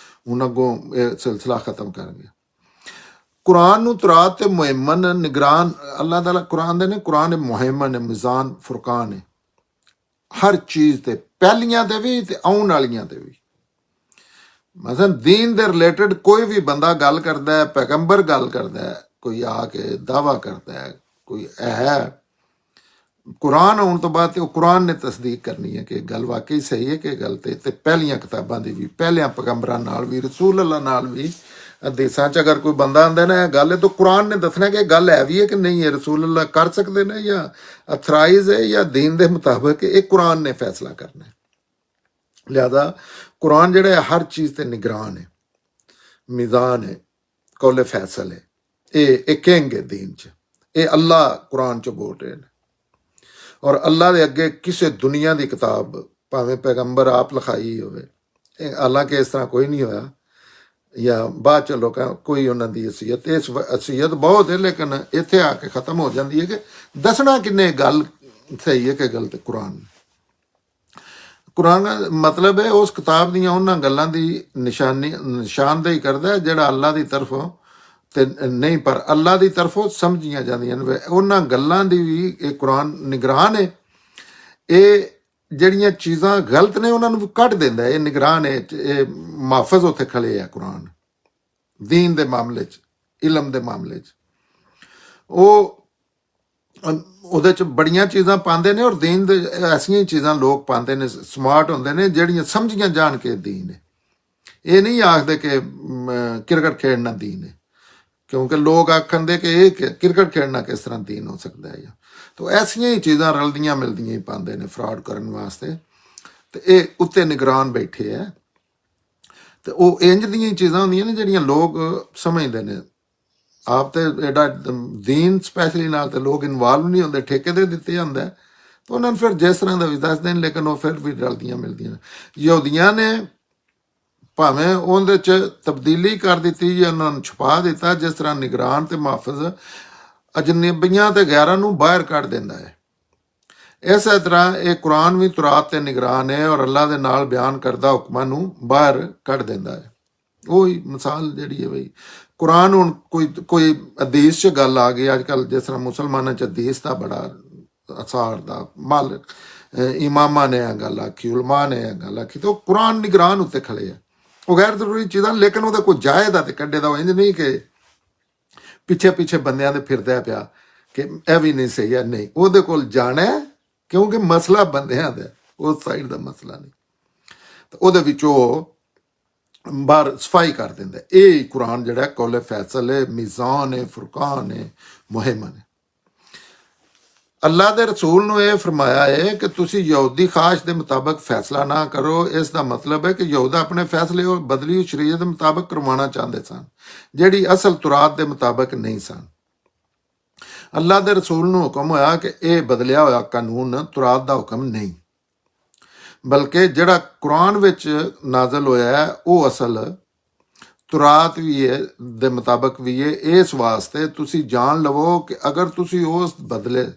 ਹੁਣ ਅੱਗੋਂ ਇਹ ਸਿਲਸਿਲਾ ਖਤਮ ਕਰ ਗਿਆ। ਕੁਰਾਨ ਨੂੰ ਤੁਰਾਤ ਤੇ ਮੁਹਿੰਮਨ ਨਿਗਰਾਨ ਅੱਲਾਹ ਤਾਲਾ ਕੁਰਾਨ ਦੇ ਨੇ। ਕੁਰਾਨ ਮੁਹਿੰਮਨ ਹੈ, ਮਿਜ਼ਾਨ, ਫੁਰਕਾਨ ਹੈ ਹਰ ਚੀਜ਼ ਤੇ, ਪਹਿਲੀਆਂ ਤੇ ਵੀ ਤੇ ਆਉਣ ਵਾਲੀਆਂ ਤੇ ਵੀ। ਮਸਲਨ ਦੀਨ ਦੇ ਰਿਲੇਟਡ ਕੋਈ ਵੀ ਬੰਦਾ ਗੱਲ ਕਰਦਾ ਹੈ, ਪੈਗੰਬਰ ਗੱਲ ਕਰਦਾ ਹੈ, ਕੋਈ ਆ ਕੇ ਦਾਵਾ ਕਰਦਾ ਹੈ, ਕੋਈ ਹੈ, ਕੁਰਾਨ ਆਉਣ ਤੋਂ ਬਾਅਦ ਤੇ ਉਹ ਕੁਰਾਨ ਨੇ ਤਸਦੀਕ ਕਰਨੀ ਹੈ ਕਿ ਗੱਲ ਵਾਕਈ ਸਹੀ ਹੈ ਕਿ ਗਲਤ ਹੈ। ਤੇ ਪਹਿਲੀਆਂ ਕਿਤਾਬਾਂ ਦੀ ਵੀ, ਪਹਿਲਿਆਂ ਪੈਗੰਬਰਾਂ ਨਾਲ ਵੀ, ਰਸੂਲ ਅੱਲਾ ਨਾਲ ਵੀ, ਹਦੀਸਾਂ 'ਚ ਅਗਰ ਕੋਈ ਬੰਦਾ ਆਉਂਦਾ ਨਾ ਇਹ ਗੱਲ ਹੈ ਤਾਂ ਕੁਰਾਨ ਨੇ ਦੱਸਣਾ ਕਿ ਗੱਲ ਹੈ ਵੀ ਹੈ ਕਿ ਨਹੀਂ ਹੈ, ਰਸੂਲ ਅੱਲਾ ਕਰ ਸਕਦੇ ਨੇ ਜਾਂ ਅਥਰਾਈਜ਼ ਹੈ ਜਾਂ ਦੀਨ ਦੇ ਮੁਤਾਬਕ ਇਹ ਕੁਰਾਨ ਨੇ ਫੈਸਲਾ ਕਰਨਾ ਹੈ। ਲਿਹਾਜ਼ਾ ਕੁਰਾਨ ਜਿਹੜਾ ਹੈ ਹਰ ਚੀਜ਼ ਤੇ ਨਿਗਰਾਨ ਹੈ, ਮਿਜ਼ਾਨ ਹੈ, ਕੌਲੇ ਫੈਸਲ ਹੈ। ਇਹ ਕਿੰਗ ਹੈ ਦੀਨ 'ਚ, ਇਹ ਅੱਲਾ ਕੁਰਾਨ 'ਚ ਬੋਲ ਰਹੇ ਨੇ। ਔਰ ਅੱਲਾ ਦੇ ਅੱਗੇ ਕਿਸੇ ਦੁਨੀਆ ਦੀ ਕਿਤਾਬ ਭਾਵੇਂ ਪੈਗੰਬਰ ਆਪ ਲਿਖਾਈ ਹੋਵੇ, ਹਾਲਾਂਕਿ ਇਸ ਤਰ੍ਹਾਂ ਕੋਈ ਨਹੀਂ ਹੋਇਆ, ਜਾਂ ਬਾਅਦ 'ਚ ਲੋਕਾਂ ਕੋਈ ਉਹਨਾਂ ਦੀ ਅਸੀਅਤ, ਇਸ ਅਸੀਅਤ ਬਹੁਤ ਹੈ, ਲੇਕਿਨ ਇੱਥੇ ਆ ਕੇ ਖਤਮ ਹੋ ਜਾਂਦੀ ਹੈ ਕਿ ਦੱਸਣਾ ਕਿੰਨੇ ਗੱਲ ਸਹੀ ਹੈ ਕਿ ਗਲਤ। ਕੁਰਾਨ ਮਤਲਬ ਹੈ ਉਸ ਕਿਤਾਬ ਦੀਆਂ ਉਹਨਾਂ ਗੱਲਾਂ ਦੀ ਨਿਸ਼ਾਨਦੇਹੀ ਕਰਦਾ ਜਿਹੜਾ ਅੱਲਾ ਦੀ ਤਰਫੋਂ ਤੇ ਨਹੀਂ ਪਰ ਅੱਲਾ ਦੀ ਤਰਫੋਂ ਸਮਝੀਆਂ ਜਾਂਦੀਆਂ ਨੇ। ਉਹਨਾਂ ਗੱਲਾਂ ਦੀ ਵੀ ਇਹ ਕੁਰਾਨ ਨਿਗਰਾਨ ਹੈ। ਇਹ ਜਿਹੜੀਆਂ ਚੀਜ਼ਾਂ ਗਲਤ ਨੇ ਉਹਨਾਂ ਨੂੰ ਕੱਢ ਦਿੰਦਾ। ਇਹ ਨਿਗਰਾਨ ਹੈ, ਇਹ ਮੁਹਾਫਿਜ਼ ਉੱਥੇ ਖੜੇ ਆ ਕੁਰਾਨ ਦੀਨ ਦੇ ਮਾਮਲੇ 'ਚ, ਇਲਮ ਦੇ ਮਾਮਲੇ 'ਚ। ਉਹ ਉਹਦੇ 'ਚ ਬੜੀਆਂ ਚੀਜ਼ਾਂ ਪਾਉਂਦੇ ਨੇ, ਔਰ ਦੀਨ ਦੇ ਐਸੀਆਂ ਹੀ ਚੀਜ਼ਾਂ ਲੋਕ ਪਾਉਂਦੇ ਨੇ, ਸਮਾਰਟ ਹੁੰਦੇ ਨੇ, ਜਿਹੜੀਆਂ ਸਮਝੀਆਂ ਜਾਣ ਕੇ ਦੀਨ ਹੈ। ਇਹ ਨਹੀਂ ਆਖਦੇ ਕਿ ਕ੍ਰਿਕਟ ਖੇਡਣਾ ਦੀਨ ਹੈ, ਕਿਉਂਕਿ ਲੋਕ ਆਖਣ ਕਿ ਇਹ ਕ੍ਰਿਕਟ ਖੇਡਣਾ ਕਿਸ ਤਰ੍ਹਾਂ ਦੀਨ ਹੋ ਸਕਦਾ ਹੈ। ਤਾਂ ਐਸੀਆਂ ਹੀ ਚੀਜ਼ਾਂ ਰਲਦੀਆਂ ਮਿਲਦੀਆਂ ਹੀ ਪਾਉਂਦੇ ਨੇ ਫਰਾਡ ਕਰਨ ਵਾਸਤੇ। ਤੇ ਇਹ ਉੱਤੇ ਨਿਗਰਾਨ ਬੈਠੇ ਆ, ਤੇ ਉਹ ਇੰਜ ਦੀਆਂ ਹੀ ਚੀਜ਼ਾਂ ਹੁੰਦੀਆਂ ਨੇ ਜਿਹੜੀਆਂ ਲੋਕ ਸਮਝਦੇ ਨੇ। ਆਪ ਤੇ ਐਡਾ ਦੀਨ ਸਪੈਸ਼ਲੀ ਨਾਲ ਤੇ ਲੋਕ ਇਨਵੋਲਵ ਨਹੀਂ ਹੁੰਦੇ, ਠੇਕੇ ਦੇ ਦਿੱਤੇ ਜਾਂਦਾ ਤਾਂ ਉਹਨਾਂ ਨੂੰ ਫਿਰ ਜਿਸ ਤਰ੍ਹਾਂ ਦਾ ਵੀ ਦੱਸਦੇ ਨੇ, ਲੇਕਿਨ ਉਹ ਫਿਰ ਵੀ ਰਲਦੀਆਂ ਮਿਲਦੀਆਂ ਨੇ। ਯਹੂਦੀਆਂ ਨੇ ਭਾਵੇਂ ਉਹਦੇ 'ਚ ਤਬਦੀਲੀ ਕਰ ਦਿੱਤੀ ਜਾਂ ਉਹਨਾਂ ਨੂੰ ਛੁਪਾ ਦਿੱਤਾ, ਜਿਸ ਤਰ੍ਹਾਂ ਨਿਗਰਾਨ ਤੇ ਮੁਹਾਫਿਜ਼ ਅਜਨਬੀਆਂ ਤੇ ਗੈਰਾਂ ਨੂੰ ਬਾਹਰ ਕੱਢ ਦਿੰਦਾ ਹੈ, ਇਸੇ ਤਰ੍ਹਾਂ ਇਹ ਕੁਰਾਨ ਵੀ ਤੁਰਾਤ ਤੇ ਨਿਗਰਾਨ ਹੈ, ਔਰ ਅੱਲਾ ਦੇ ਨਾਲ ਬਿਆਨ ਕਰਦਾ ਹੁਕਮਾਂ ਨੂੰ ਬਾਹਰ ਕੱਢ ਦਿੰਦਾ ਹੈ। ਉਹੀ ਮਿਸਾਲ ਜਿਹੜੀ ਹੈ ਬਈ ਕੁਰਾਨ ਹੁਣ ਕੋਈ ਹਦੀਸ 'ਚ ਗੱਲ ਆ ਗਈ ਅੱਜ ਕੱਲ੍ਹ, ਜਿਸ ਤਰ੍ਹਾਂ ਮੁਸਲਮਾਨਾਂ 'ਚ ਹਦੀਸ ਦਾ ਬੜਾ ਅਸਾਰ ਦਾ ਮਲ, ਇਮਾਮਾਂ ਨੇ ਇਹ ਗੱਲ ਆਖੀ, ਉਲਮਾ ਨੇ ਇਹ ਗੱਲ ਆਖੀ, ਤੇ ਉਹ ਕੁਰਾਨ ਨਿਗਰਾਨ ਉੱਤੇ ਖੜੇ ਆ। ਉਹ ਗੈਰ ਜ਼ਰੂਰੀ ਚੀਜ਼ਾਂ, ਲੇਕਿਨ ਉਹਦਾ ਕੋਈ ਜਾਇਦਾ ਤੇ ਕੱਢੇ ਦਾ ਉਹ ਇੰਝ ਨਹੀਂ ਕਿ ਪਿੱਛੇ ਪਿੱਛੇ ਬੰਦਿਆਂ ਦੇ ਫਿਰਦਾ ਪਿਆ ਕਿ ਇਹ ਵੀ ਨਹੀਂ ਸਹੀ ਹੈ। ਨਹੀਂ, ਉਹਦੇ ਕੋਲ ਜਾਣਾ, ਕਿਉਂਕਿ ਮਸਲਾ ਬੰਦਿਆਂ ਦਾ, ਉਸ ਸਾਈਡ ਦਾ ਮਸਲਾ ਨਹੀਂ। ਤਾਂ ਉਹਦੇ ਵਿੱਚ ਉਹ ਬਾਹਰ ਸਫਾਈ ਕਰ ਦਿੰਦਾ। ਇਹ ਕੁਰਾਨ ਜਿਹੜਾ ਕੌਲੇ ਫੈਸਲ ਹੈ, ਮਿਜ਼ਾਨ ਹੈ, ਫੁਰਕਾਨ ਹੈ, ਮੁਹਿੰਮਨ ਹੈ। ਅੱਲਾ ਦੇ ਰਸੂਲ ਨੂੰ ਇਹ ਫਰਮਾਇਆ ਹੈ ਕਿ ਤੁਸੀਂ ਯਹੂਦੀ ਖਾਸ਼ ਦੇ ਮੁਤਾਬਕ ਫੈਸਲਾ ਨਾ ਕਰੋ। ਇਸ ਦਾ ਮਤਲਬ ਹੈ ਕਿ ਯਹੂਦਾ ਆਪਣੇ ਫੈਸਲੇ ਉਹ ਬਦਲੀ ਸ਼ਰੀਅਤ ਦੇ ਮੁਤਾਬਕ ਕਰਵਾਉਣਾ ਚਾਹੁੰਦੇ ਸਨ, ਜਿਹੜੀ ਅਸਲ ਤੁਰਾਤ ਦੇ ਮੁਤਾਬਕ ਨਹੀਂ ਸਨ। ਅੱਲਾ ਦੇ ਰਸੂਲ ਨੂੰ ਹੁਕਮ ਹੋਇਆ ਕਿ ਇਹ ਬਦਲਿਆ ਹੋਇਆ ਕਾਨੂੰਨ ਤੁਰਾਤ ਦਾ ਹੁਕਮ ਨਹੀਂ, ਬਲਕਿ ਜਿਹੜਾ ਕੁਰਾਨ ਵਿੱਚ ਨਾਜ਼ਲ ਹੋਇਆ ਹੈ ਉਹ ਅਸਲ ਤੁਰਾਤ ਵੀ ਹੈ ਦੇ ਮੁਤਾਬਕ ਵੀ ਹੈ। ਇਸ ਵਾਸਤੇ ਤੁਸੀਂ ਜਾਣ ਲਵੋ ਕਿ ਅਗਰ ਤੁਸੀਂ ਉਸ ਬਦਲੇ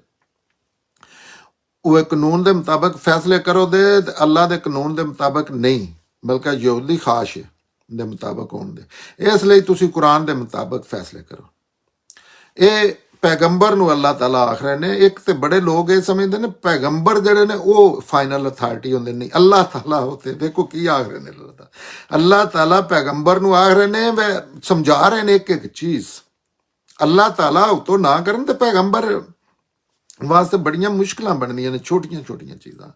ਉਹ ਕਾਨੂੰਨ ਦੇ ਮੁਤਾਬਕ ਫੈਸਲੇ ਕਰੋ ਦੇ ਅੱਲਾ ਦੇ ਕਾਨੂੰਨ ਦੇ ਮੁਤਾਬਕ ਨਹੀਂ, ਬਲਕਿ ਯਹੂਦੀ ਖਾਸ਼ ਦੇ ਮੁਤਾਬਕ ਹੋਣ ਦੇ, ਇਸ ਲਈ ਤੁਸੀਂ ਕੁਰਾਨ ਦੇ ਮੁਤਾਬਕ ਫੈਸਲੇ ਕਰੋ। ਇਹ ਪੈਗੰਬਰ ਨੂੰ ਅੱਲਾਹ ਤਾਲਾ ਆਖ ਰਹੇ ਨੇ। ਇੱਕ ਤੇ ਬੜੇ ਲੋਕ ਇਹ ਸਮਝਦੇ ਨੇ ਪੈਗੰਬਰ ਜਿਹੜੇ ਨੇ ਉਹ ਫਾਈਨਲ ਅਥਾਰਟੀ ਹੁੰਦੇ, ਨਹੀਂ, ਅੱਲਾਹ ਤਾਲਾ ਹੋਤੇ। ਦੇਖੋ ਕੀ ਆਖ ਰਹੇ ਨੇ, ਅੱਲਾਹ ਤਾਲਾ ਪੈਗੰਬਰ ਨੂੰ ਆਖ ਰਹੇ ਨੇ, ਵੇ ਸਮਝਾ ਰਹੇ ਨੇ ਇੱਕ ਇੱਕ ਚੀਜ਼। ਅੱਲਾਹ ਤਾਲਾ ਉਤੋਂ ਨਾ ਕਰਨ ਤੇ ਪੈਗੰਬਰ ਵਾਸਤੇ ਬੜੀਆਂ ਮੁਸ਼ਕਲਾਂ ਬਣਦੀਆਂ ਨੇ, ਛੋਟੀਆਂ ਛੋਟੀਆਂ ਚੀਜ਼ਾਂ।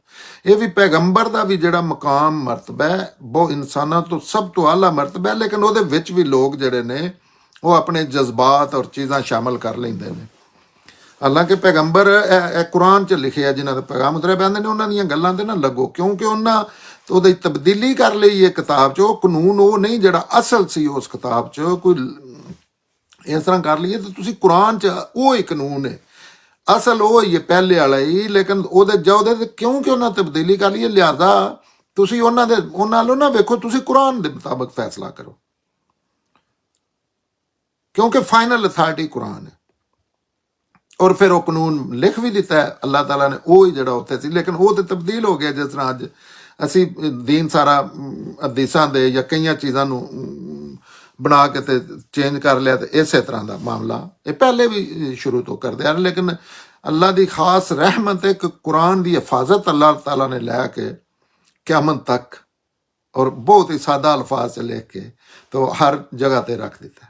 ਇਹ ਵੀ ਪੈਗੰਬਰ ਦਾ ਵੀ ਜਿਹੜਾ ਮਕਾਮ ਮਰਤਬਾ ਹੈ ਬਹੁਤ ਇਨਸਾਨਾਂ ਤੋਂ ਸਭ ਤੋਂ ਆਲਾ ਮਰਤਬਾ ਹੈ, ਲੇਕਿਨ ਉਹਦੇ ਵਿੱਚ ਵੀ ਲੋਕ ਜਿਹੜੇ ਨੇ ਉਹ ਆਪਣੇ ਜਜ਼ਬਾਤ ਔਰ ਚੀਜ਼ਾਂ ਸ਼ਾਮਲ ਕਰ ਲੈਂਦੇ ਨੇ। ਹਾਲਾਂਕਿ ਪੈਗੰਬਰ ਇਹ ਕੁਰਾਨ 'ਚ ਲਿਖਿਆ ਜਿਨ੍ਹਾਂ ਦੇ ਪੈਗਾਮ ਉਤਰੇ ਪੈਂਦੇ ਨੇ, ਉਹਨਾਂ ਦੀਆਂ ਗੱਲਾਂ ਤੇ ਨਾ ਲੱਗੋ, ਕਿਉਂਕਿ ਉਹਨਾਂ ਉਹਦੀ ਤਬਦੀਲੀ ਕਰ ਲਈ ਹੈ ਕਿਤਾਬ 'ਚ। ਉਹ ਕਾਨੂੰਨ ਉਹ ਨਹੀਂ ਜਿਹੜਾ ਅਸਲ ਸੀ ਉਸ ਕਿਤਾਬ 'ਚ, ਕੋਈ ਇਸ ਤਰ੍ਹਾਂ ਕਰ ਲਈਏ ਤਾਂ ਤੁਸੀਂ ਕੁਰਾਨ 'ਚ ਉਹ ਹੀ ਕਾਨੂੰਨ ਹੈ, ਅਸਲ ਉਹ ਹੀ ਹੈ ਪਹਿਲੇ ਵਾਲਾ ਹੀ, ਲੇਕਿਨ ਉਹਦੇ ਕਿਉਂਕਿ ਉਹਨਾਂ ਤਬਦੀਲੀ ਕਰ ਲਈ ਹੈ, ਲਿਹਾਜ਼ਾ ਤੁਸੀਂ ਉਹਨਾਂ ਨਾਲੋਂ ਨਾ ਵੇਖੋ, ਤੁਸੀਂ ਕੁਰਾਨ ਦੇ ਮੁਤਾਬਕ ਫੈਸਲਾ ਕਰੋ, ਕਿਉਂਕਿ ਫਾਈਨਲ ਅਥਾਰਟੀ ਕੁਰਾਨ ਹੈ। ਔਰ ਫਿਰ ਉਹ ਕਾਨੂੰਨ ਲਿਖ ਵੀ ਦਿੱਤਾ ਹੈ ਅੱਲਾਹ ਤਾਲਾ ਨੇ, ਉਹ ਹੀ ਜਿਹੜਾ ਉੱਥੇ ਸੀ, ਲੇਕਿਨ ਉਹ ਤੇ ਤਬਦੀਲ ਹੋ ਗਿਆ। ਜਿਸ ਤਰ੍ਹਾਂ ਅੱਜ ਅਸੀਂ ਦੀਨ ਸਾਰਾ ਹਦੀਸਾਂ ਦੇ ਜਾਂ ਕਈਆਂ ਚੀਜ਼ਾਂ ਨੂੰ ਬਣਾ ਕੇ ਤੇ ਚੇਂਜ ਕਰ ਲਿਆ, ਤੇ ਇਸੇ ਤਰ੍ਹਾਂ ਦਾ ਮਾਮਲਾ ਇਹ ਪਹਿਲੇ ਵੀ ਸ਼ੁਰੂ ਤੋਂ ਕਰਦੇ ਆ। ਲੇਕਿਨ ਅੱਲਾ ਦੀ ਖਾਸ ਰਹਿਮਤ ਹੈ ਕਿ ਕੁਰਾਨ ਦੀ ਹਿਫਾਜ਼ਤ ਅੱਲਾਹ ਤਾਲਾ ਨੇ ਲੈ ਕੇ ਕਿਆਮਤ ਤੱਕ ਔਰ ਬਹੁਤ ਹੀ ਸਾਦਾ ਅਲਫਾਜ਼ 'ਚ ਲਿਖ ਕੇ ਤਾਂ ਹਰ ਜਗ੍ਹਾ ਤੇ ਰੱਖ ਦਿੱਤਾ।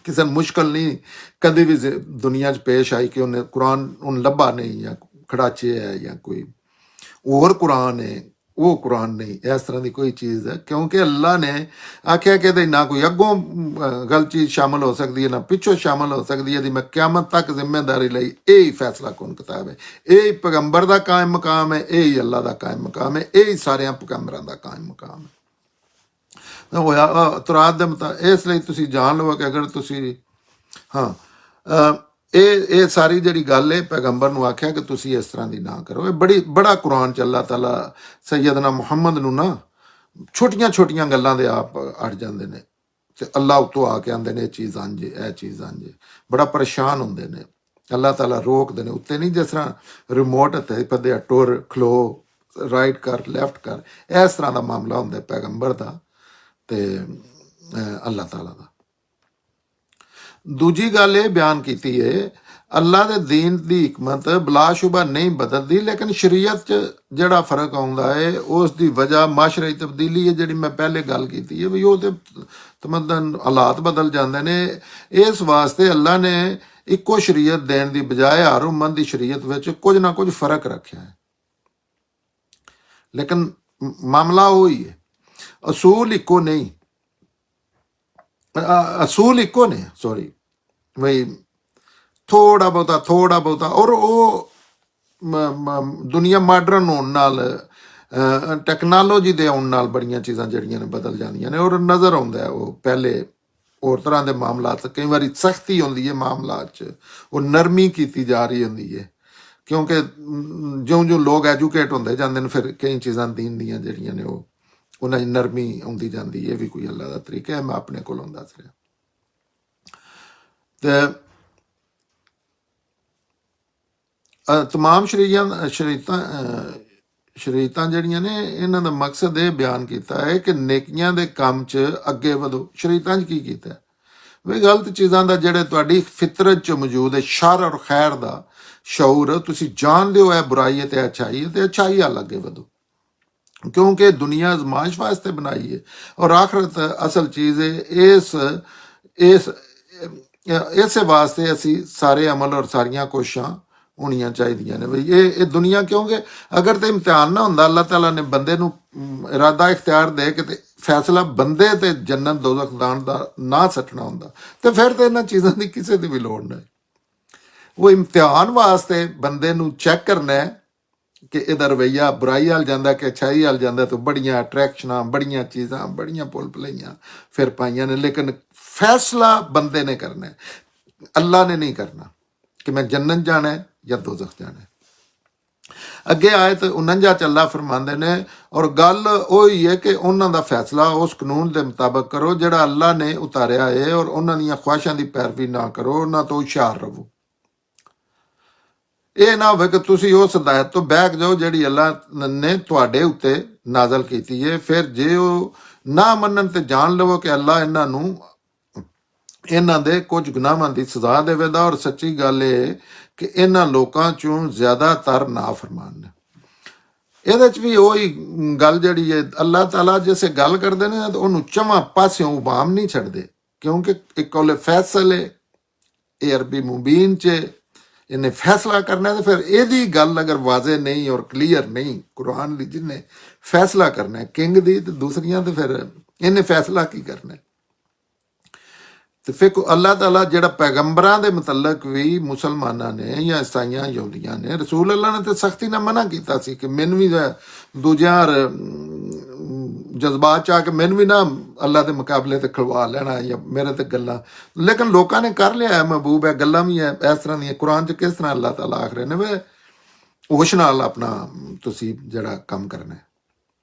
ਕਿਸੇ ਨੂੰ ਮੁਸ਼ਕਲ ਨਹੀਂ ਕਦੇ ਵੀ ਦੁਨੀਆ 'ਚ ਪੇਸ਼ ਆਈ ਕਿ ਉਹਨੇ ਕੁਰਾਨ ਉਹਨੂੰ ਲੱਭਾ ਨਹੀਂ, ਜਾਂ ਖੜਾਚੇ ਹੈ ਜਾਂ ਕੋਈ ਹੋਰ ਕੁਰਾਨ ਹੈ, ਉਹ ਕੁਰਾਨ ਨਹੀਂ। ਇਸ ਤਰ੍ਹਾਂ ਦੀ ਕੋਈ ਚੀਜ਼ ਹੈ, ਕਿਉਂਕਿ ਅੱਲਾ ਨੇ ਆਖਿਆ ਕਿ ਇਹਦੇ ਨਾ ਕੋਈ ਅੱਗੋਂ ਗਲਤ ਚੀਜ਼ ਸ਼ਾਮਲ ਹੋ ਸਕਦੀ ਹੈ, ਨਾ ਪਿੱਛੋਂ ਸ਼ਾਮਲ ਹੋ ਸਕਦੀ ਹੈ। ਇਹਦੀ ਮੈਂ ਕਿਆਮਤ ਤੱਕ ਜ਼ਿੰਮੇਦਾਰੀ ਲਈ ਇਹ ਹੀ ਫੈਸਲਾ ਕੁਨ ਕਿਤਾਬ ਹੈ, ਇਹ ਹੀ ਪੈਗੰਬਰ ਦਾ ਕਾਇਮ ਮਕਾਮ ਹੈ, ਇਹ ਹੀ ਅੱਲਾ ਦਾ ਕਾਇਮ ਮਕਾਮ ਹੈ, ਇਹ ਹੀ ਸਾਰਿਆਂ ਪੈਗੰਬਰਾਂ ਦਾ ਕਾਇਮ ਮਕਾਮ ਹੈ ਹੋਇਆ ਤੁਰਾਤ ਦੇ ਮੁਤਾਬਕ। ਇਸ ਲਈ ਤੁਸੀਂ ਜਾਣ ਲਵੋ ਕਿ ਅਗਰ ਤੁਸੀਂ ਇਹ ਸਾਰੀ ਜਿਹੜੀ ਗੱਲ ਹੈ ਪੈਗੰਬਰ ਨੂੰ ਆਖਿਆ ਕਿ ਤੁਸੀਂ ਇਸ ਤਰ੍ਹਾਂ ਦੀ ਨਾ ਕਰੋ। ਇਹ ਬੜਾ ਕੁਰਾਨ 'ਚ ਅੱਲਾਹ ਤਾਲਾ ਸੈਯਦਨਾ ਮੁਹੰਮਦ ਨੂੰ ਨਾ ਛੋਟੀਆਂ ਛੋਟੀਆਂ ਗੱਲਾਂ ਦੇ ਆਪ ਅੜ ਜਾਂਦੇ ਨੇ, ਤੇ ਅੱਲਾਹ ਉੱਤੋਂ ਆ ਕੇ ਆਉਂਦੇ ਨੇ ਇਹ ਚੀਜ਼ ਆਂਜੇ, ਇਹ ਚੀਜ਼ ਆਂਜੇ, ਬੜਾ ਪਰੇਸ਼ਾਨ ਹੁੰਦੇ ਨੇ। ਅੱਲਾਹ ਤਾਲਾ ਰੋਕਦੇ ਨੇ, ਉੱਤੇ ਨਹੀਂ ਜਿਸ ਤਰ੍ਹਾਂ ਰਿਮੋਟ ਹੱਥੇ ਪੱਦੇ ਟੁਰ ਖਲੋ, ਰਾਈਟ ਕਰ, ਲੈਫਟ ਕਰ, ਇਸ ਤਰ੍ਹਾਂ ਦਾ ਮਾਮਲਾ ਹੁੰਦਾ ਪੈਗੰਬਰ ਦਾ ਤੇ ਅੱਲਾਹ ਤਾਲਾ ਦਾ। ਦੂਜੀ ਗੱਲ ਇਹ ਬਿਆਨ ਕੀਤੀ ਹੈ, ਅੱਲਾ ਦੇ ਦੀਨ ਦੀ ਹਕਮਤ ਬਲਾਸ਼ੁਬਾ ਨਹੀਂ ਬਦਲਦੀ, ਲੇਕਿਨ ਸ਼ਰੀਅਤ 'ਚ ਜਿਹੜਾ ਫਰਕ ਆਉਂਦਾ ਹੈ ਉਸ ਦੀ ਵਜ੍ਹਾ ਮਾਸ਼ਰਈ ਤਬਦੀਲੀ ਹੈ, ਜਿਹੜੀ ਮੈਂ ਪਹਿਲੇ ਗੱਲ ਕੀਤੀ ਹੈ ਵੀ ਉਹ ਤੇ ਤਮਦਨ ਹਾਲਾਤ ਬਦਲ ਜਾਂਦੇ ਨੇ। ਇਸ ਵਾਸਤੇ ਅੱਲਾ ਨੇ ਇੱਕੋ ਸ਼ਰੀਅਤ ਦੇਣ ਦੀ ਬਜਾਏ ਹਰ ਉਮਤ ਦੀ ਸ਼ਰੀਅਤ ਵਿੱਚ ਕੁਝ ਨਾ ਕੁਝ ਫਰਕ ਰੱਖਿਆ ਹੈ, ਲੇਕਿਨ ਮਾਮਲਾ ਉਹੀ ਹੈ, ਅਸੂਲ ਇੱਕੋ ਨਹੀਂ, ਅਸੂਲ ਇੱਕੋ ਨੇ, ਸੌਰੀ ਬਈ ਥੋੜਾ ਬਹੁਤਾ ਔਰ ਉਹ ਦੁਨੀਆ ਮਾਡਰਨ ਹੋਣ ਨਾਲ ਟੈਕਨੋਲੋਜੀ ਦੇ ਆਉਣ ਨਾਲ ਬੜੀਆਂ ਚੀਜ਼ਾਂ ਜਿਹੜੀਆਂ ਨੇ ਬਦਲ ਜਾਂਦੀਆਂ ਨੇ, ਔਰ ਨਜ਼ਰ ਆਉਂਦਾ ਉਹ ਪਹਿਲੇ ਹੋਰ ਤਰ੍ਹਾਂ ਦੇ ਮਾਮਲਾਤ, ਕਈ ਵਾਰੀ ਸਖਤੀ ਹੁੰਦੀ ਹੈ ਮਾਮਲਾਤ 'ਚ, ਉਹ ਨਰਮੀ ਕੀਤੀ ਜਾ ਰਹੀ ਹੁੰਦੀ ਹੈ, ਕਿਉਂਕਿ ਜਿਉਂ ਲੋਕ ਐਜੂਕੇਟ ਹੁੰਦੇ ਜਾਂਦੇ ਨੇ ਫਿਰ ਕਈ ਚੀਜ਼ਾਂ ਦੀਨ ਦੀਆਂ ਜਿਹੜੀਆਂ ਨੇ ਉਹ ਉਹਨਾਂ 'ਚ ਨਰਮੀ ਆਉਂਦੀ ਜਾਂਦੀ ਹੈ, ਵੀ ਕੋਈ ਅੱਲਾ ਦਾ ਤਰੀਕਾ ਹੈ, ਮੈਂ ਆਪਣੇ ਕੋਲੋਂ ਦੱਸ ਰਿਹਾ। ਤੇ ਤਮਾਮ ਸ਼ਰੀਅਤਾਂ ਜਿਹੜੀਆਂ ਨੇ ਇਹਨਾਂ ਦਾ ਮਕਸਦ ਇਹ ਬਿਆਨ ਕੀਤਾ ਹੈ ਕਿ ਨੇਕੀਆਂ ਦੇ ਕੰਮ 'ਚ ਅੱਗੇ ਵਧੋ। ਸ਼ਰੀਅਤਾਂ 'ਚ ਕੀ ਕੀਤਾ ਵੀ ਗਲਤ ਚੀਜ਼ਾਂ ਦਾ ਜਿਹੜੇ ਤੁਹਾਡੀ ਫਿਤਰਤ 'ਚ ਮੌਜੂਦ ਹੈ, ਸ਼ਰ ਔਰ ਖੈਰ ਦਾ ਸ਼ਊਰ, ਤੁਸੀਂ ਜਾਣਦੇ ਹੋ ਇਹ ਬੁਰਾਈ ਹੈ ਤੇ ਅੱਛਾਈ ਹੈ, ਤੇ ਅੱਛਾਈ ਵੱਲ ਅੱਗੇ ਵਧੋ, ਕਿਉਂਕਿ ਦੁਨੀਆ ਅਜ਼ਮਾਇਸ਼ ਵਾਸਤੇ ਬਣਾਈ ਹੈ ਔਰ ਆਖਰਤ ਅਸਲ ਚੀਜ਼ ਹੈ। ਇਸੇ ਵਾਸਤੇ ਅਸੀਂ ਸਾਰੇ ਅਮਲ ਔਰ ਸਾਰੀਆਂ ਕੋਸ਼ਿਸ਼ਾਂ ਹੋਣੀਆਂ ਚਾਹੀਦੀਆਂ ਨੇ ਬਈ ਇਹ ਦੁਨੀਆ, ਕਿਉਂਕਿ ਅਗਰ ਤੇ ਇਮਤਿਹਾਨ ਨਾ ਹੁੰਦਾ, ਅੱਲਾਹ ਤਾਲਾ ਨੇ ਬੰਦੇ ਨੂੰ ਇਰਾਦਾ ਇਖਤਿਆਰ ਦੇ ਕੇ ਤੇ ਫੈਸਲਾ ਬੰਦੇ ਤੇ ਜੰਨਤ ਦੋਜ਼ਖ ਦਾਣ ਦਾ ਨਾ ਸੱਟਣਾ ਹੁੰਦਾ, ਤੇ ਫਿਰ ਤੇ ਇਹਨਾਂ ਚੀਜ਼ਾਂ ਦੀ ਕਿਸੇ ਦੀ ਵੀ ਲੋੜ ਨਹੀਂ। ਉਹ ਇਮਤਿਹਾਨ ਵਾਸਤੇ ਬੰਦੇ ਨੂੰ ਚੈੱਕ ਕਰਨਾ ਹੈ ਕਿ ਇਹਦਾ ਰਵੱਈਆ ਬੁਰਾਈ ਵੱਲ ਜਾਂਦਾ ਕਿ ਅੱਛਾਈ ਵੱਲ ਜਾਂਦਾ, ਤਾਂ ਬੜੀਆਂ ਅਟਰੈਕਸ਼ਨਾਂ, ਬੜੀਆਂ ਚੀਜ਼ਾਂ, ਬੜੀਆਂ ਪੁੱਲ ਪਲਈਆਂ ਫਿਰ ਪਾਈਆਂ ਨੇ, ਲੇਕਿਨ ਫੈਸਲਾ ਬੰਦੇ ਨੇ ਕਰਨਾ ਹੈ, ਅੱਲਾ ਨੇ ਨਹੀਂ ਕਰਨਾ ਕਿ ਮੈਂ ਜੰਨਤ ਜਾਣਾ ਹੈ ਜਾਂ ਦੋਜ਼ਖ ਜਾਣਾ ਹੈ। ਅੱਗੇ ਆਇਤ 49 'ਚ ਅੱਲਾ ਫਰਮਾਉਂਦੇ ਨੇ, ਔਰ ਗੱਲ ਉਹੀ ਹੈ ਕਿ ਉਹਨਾਂ ਦਾ ਫੈਸਲਾ ਉਸ ਕਾਨੂੰਨ ਦੇ ਮੁਤਾਬਕ ਕਰੋ ਜਿਹੜਾ ਅੱਲਾ ਨੇ ਉਤਾਰਿਆ ਹੈ, ਔਰ ਉਹਨਾਂ ਦੀਆਂ ਖੁਆਇਸ਼ਾਂ ਦੀ ਪੈਰਵੀ ਨਾ ਕਰੋ, ਉਹਨਾਂ ਤੋਂ ਹੁਸ਼ਿਆਰ ਰਹੋ। ਇਹ ਨਾ ਹੋਵੇ ਕਿ ਤੁਸੀਂ ਉਸ ਹਦਾਇਤ ਤੋਂ ਬੈਕ ਜਾਓ ਜਿਹੜੀ ਅੱਲਾ ਨੇ ਤੁਹਾਡੇ ਉੱਤੇ ਨਾਜ਼ਲ ਕੀਤੀ ਹੈ, ਫਿਰ ਜੇ ਉਹ ਨਾ ਮੰਨਣ ਤੇ ਜਾਣ ਲਵੋ ਕਿ ਅੱਲਾ ਇਹਨਾਂ ਨੂੰ ਇਹਨਾਂ ਦੇ ਕੁਝ ਗੁਨਾਹਾਂ ਦੀ ਸਜ਼ਾ ਦੇਵੇਗਾ, ਔਰ ਸੱਚੀ ਗੱਲ ਇਹ ਕਿ ਇਹਨਾਂ ਲੋਕਾਂ 'ਚੋਂ ਜ਼ਿਆਦਾਤਰ ਨਾਫਰਮਾਨ ਨੇ। ਇਹਦੇ 'ਚ ਵੀ ਉਹੀ ਗੱਲ ਜਿਹੜੀ ਹੈ, ਅੱਲਾਹ ਤਾਲਾ ਜਿਸੇ ਗੱਲ ਕਰਦੇ ਨੇ ਤਾਂ ਉਹਨੂੰ ਚਵਾਂ ਪਾਸਿਓਂ ਉਬਾਮ ਨਹੀਂ ਛੱਡਦੇ, ਕਿਉਂਕਿ ਇੱਕ ਕੋਲੇ ਫੈਸਲੇ ਇਹ ਅਰਬੀ ਮੁਬੀਨ 'ਚ ਇਹਨੇ ਫੈਸਲਾ ਕਰਨਾ, ਤੇ ਫਿਰ ਇਹਦੀ ਗੱਲ ਅਗਰ ਵਾਜ਼ੇ ਨਹੀਂ ਔਰ ਕਲੀਅਰ ਨਹੀਂ, ਕੁਰਾਨ ਦੀ ਜਿਹਨੇ ਫੈਸਲਾ ਕਰਨਾ ਕਿੰਗ ਦੀ, ਤੇ ਦੂਸਰੀਆਂ ਤੇ ਫਿਰ ਇਹਨੇ ਫੈਸਲਾ ਕੀ ਕਰਨਾ। ਤੇ ਫਿਰ ਅੱਲਾਹ ਤਾਲਾ ਜਿਹੜਾ ਪੈਗੰਬਰਾਂ ਦੇ ਮੁਤਲਕ ਵੀ ਮੁਸਲਮਾਨਾਂ ਨੇ ਜਾਂ ਈਸਾਈਆਂ ਯਹੂਦੀਆਂ ਨੇ, ਰਸੂਲ ਅੱਲਾ ਨੇ ਤੇ ਸਖਤੀ ਨਾਲ ਮਨਾ ਕੀਤਾ ਸੀ ਕਿ ਮੈਨੂੰ ਵੀ ਦੂਜਿਆਂ ਜਜ਼ਬਾਤ 'ਚ ਆ ਕੇ ਮੈਨੂੰ ਵੀ ਨਾ ਅੱਲਾ ਦੇ ਮੁਕਾਬਲੇ ਤੇ ਖਲਵਾ ਲੈਣਾ ਜਾਂ ਮੇਰੇ ਤੇ ਗੱਲਾਂ, ਲੇਕਿਨ ਲੋਕਾਂ ਨੇ ਕਰ ਲਿਆ ਹੈ ਮਹਿਬੂਬ ਹੈ, ਗੱਲਾਂ ਵੀ ਹੈ ਇਸ ਤਰ੍ਹਾਂ ਦੀਆਂ। ਕੁਰਾਨ 'ਚ ਕਿਸ ਤਰ੍ਹਾਂ ਅੱਲਾਹ ਤਾਲਾ ਆਖ ਰਹੇ ਨੇ ਵੇ ਹੋਸ਼ ਨਾਲ ਆਪਣਾ ਤੁਸੀਂ ਜਿਹੜਾ ਕੰਮ ਕਰਨਾ ਹੈ,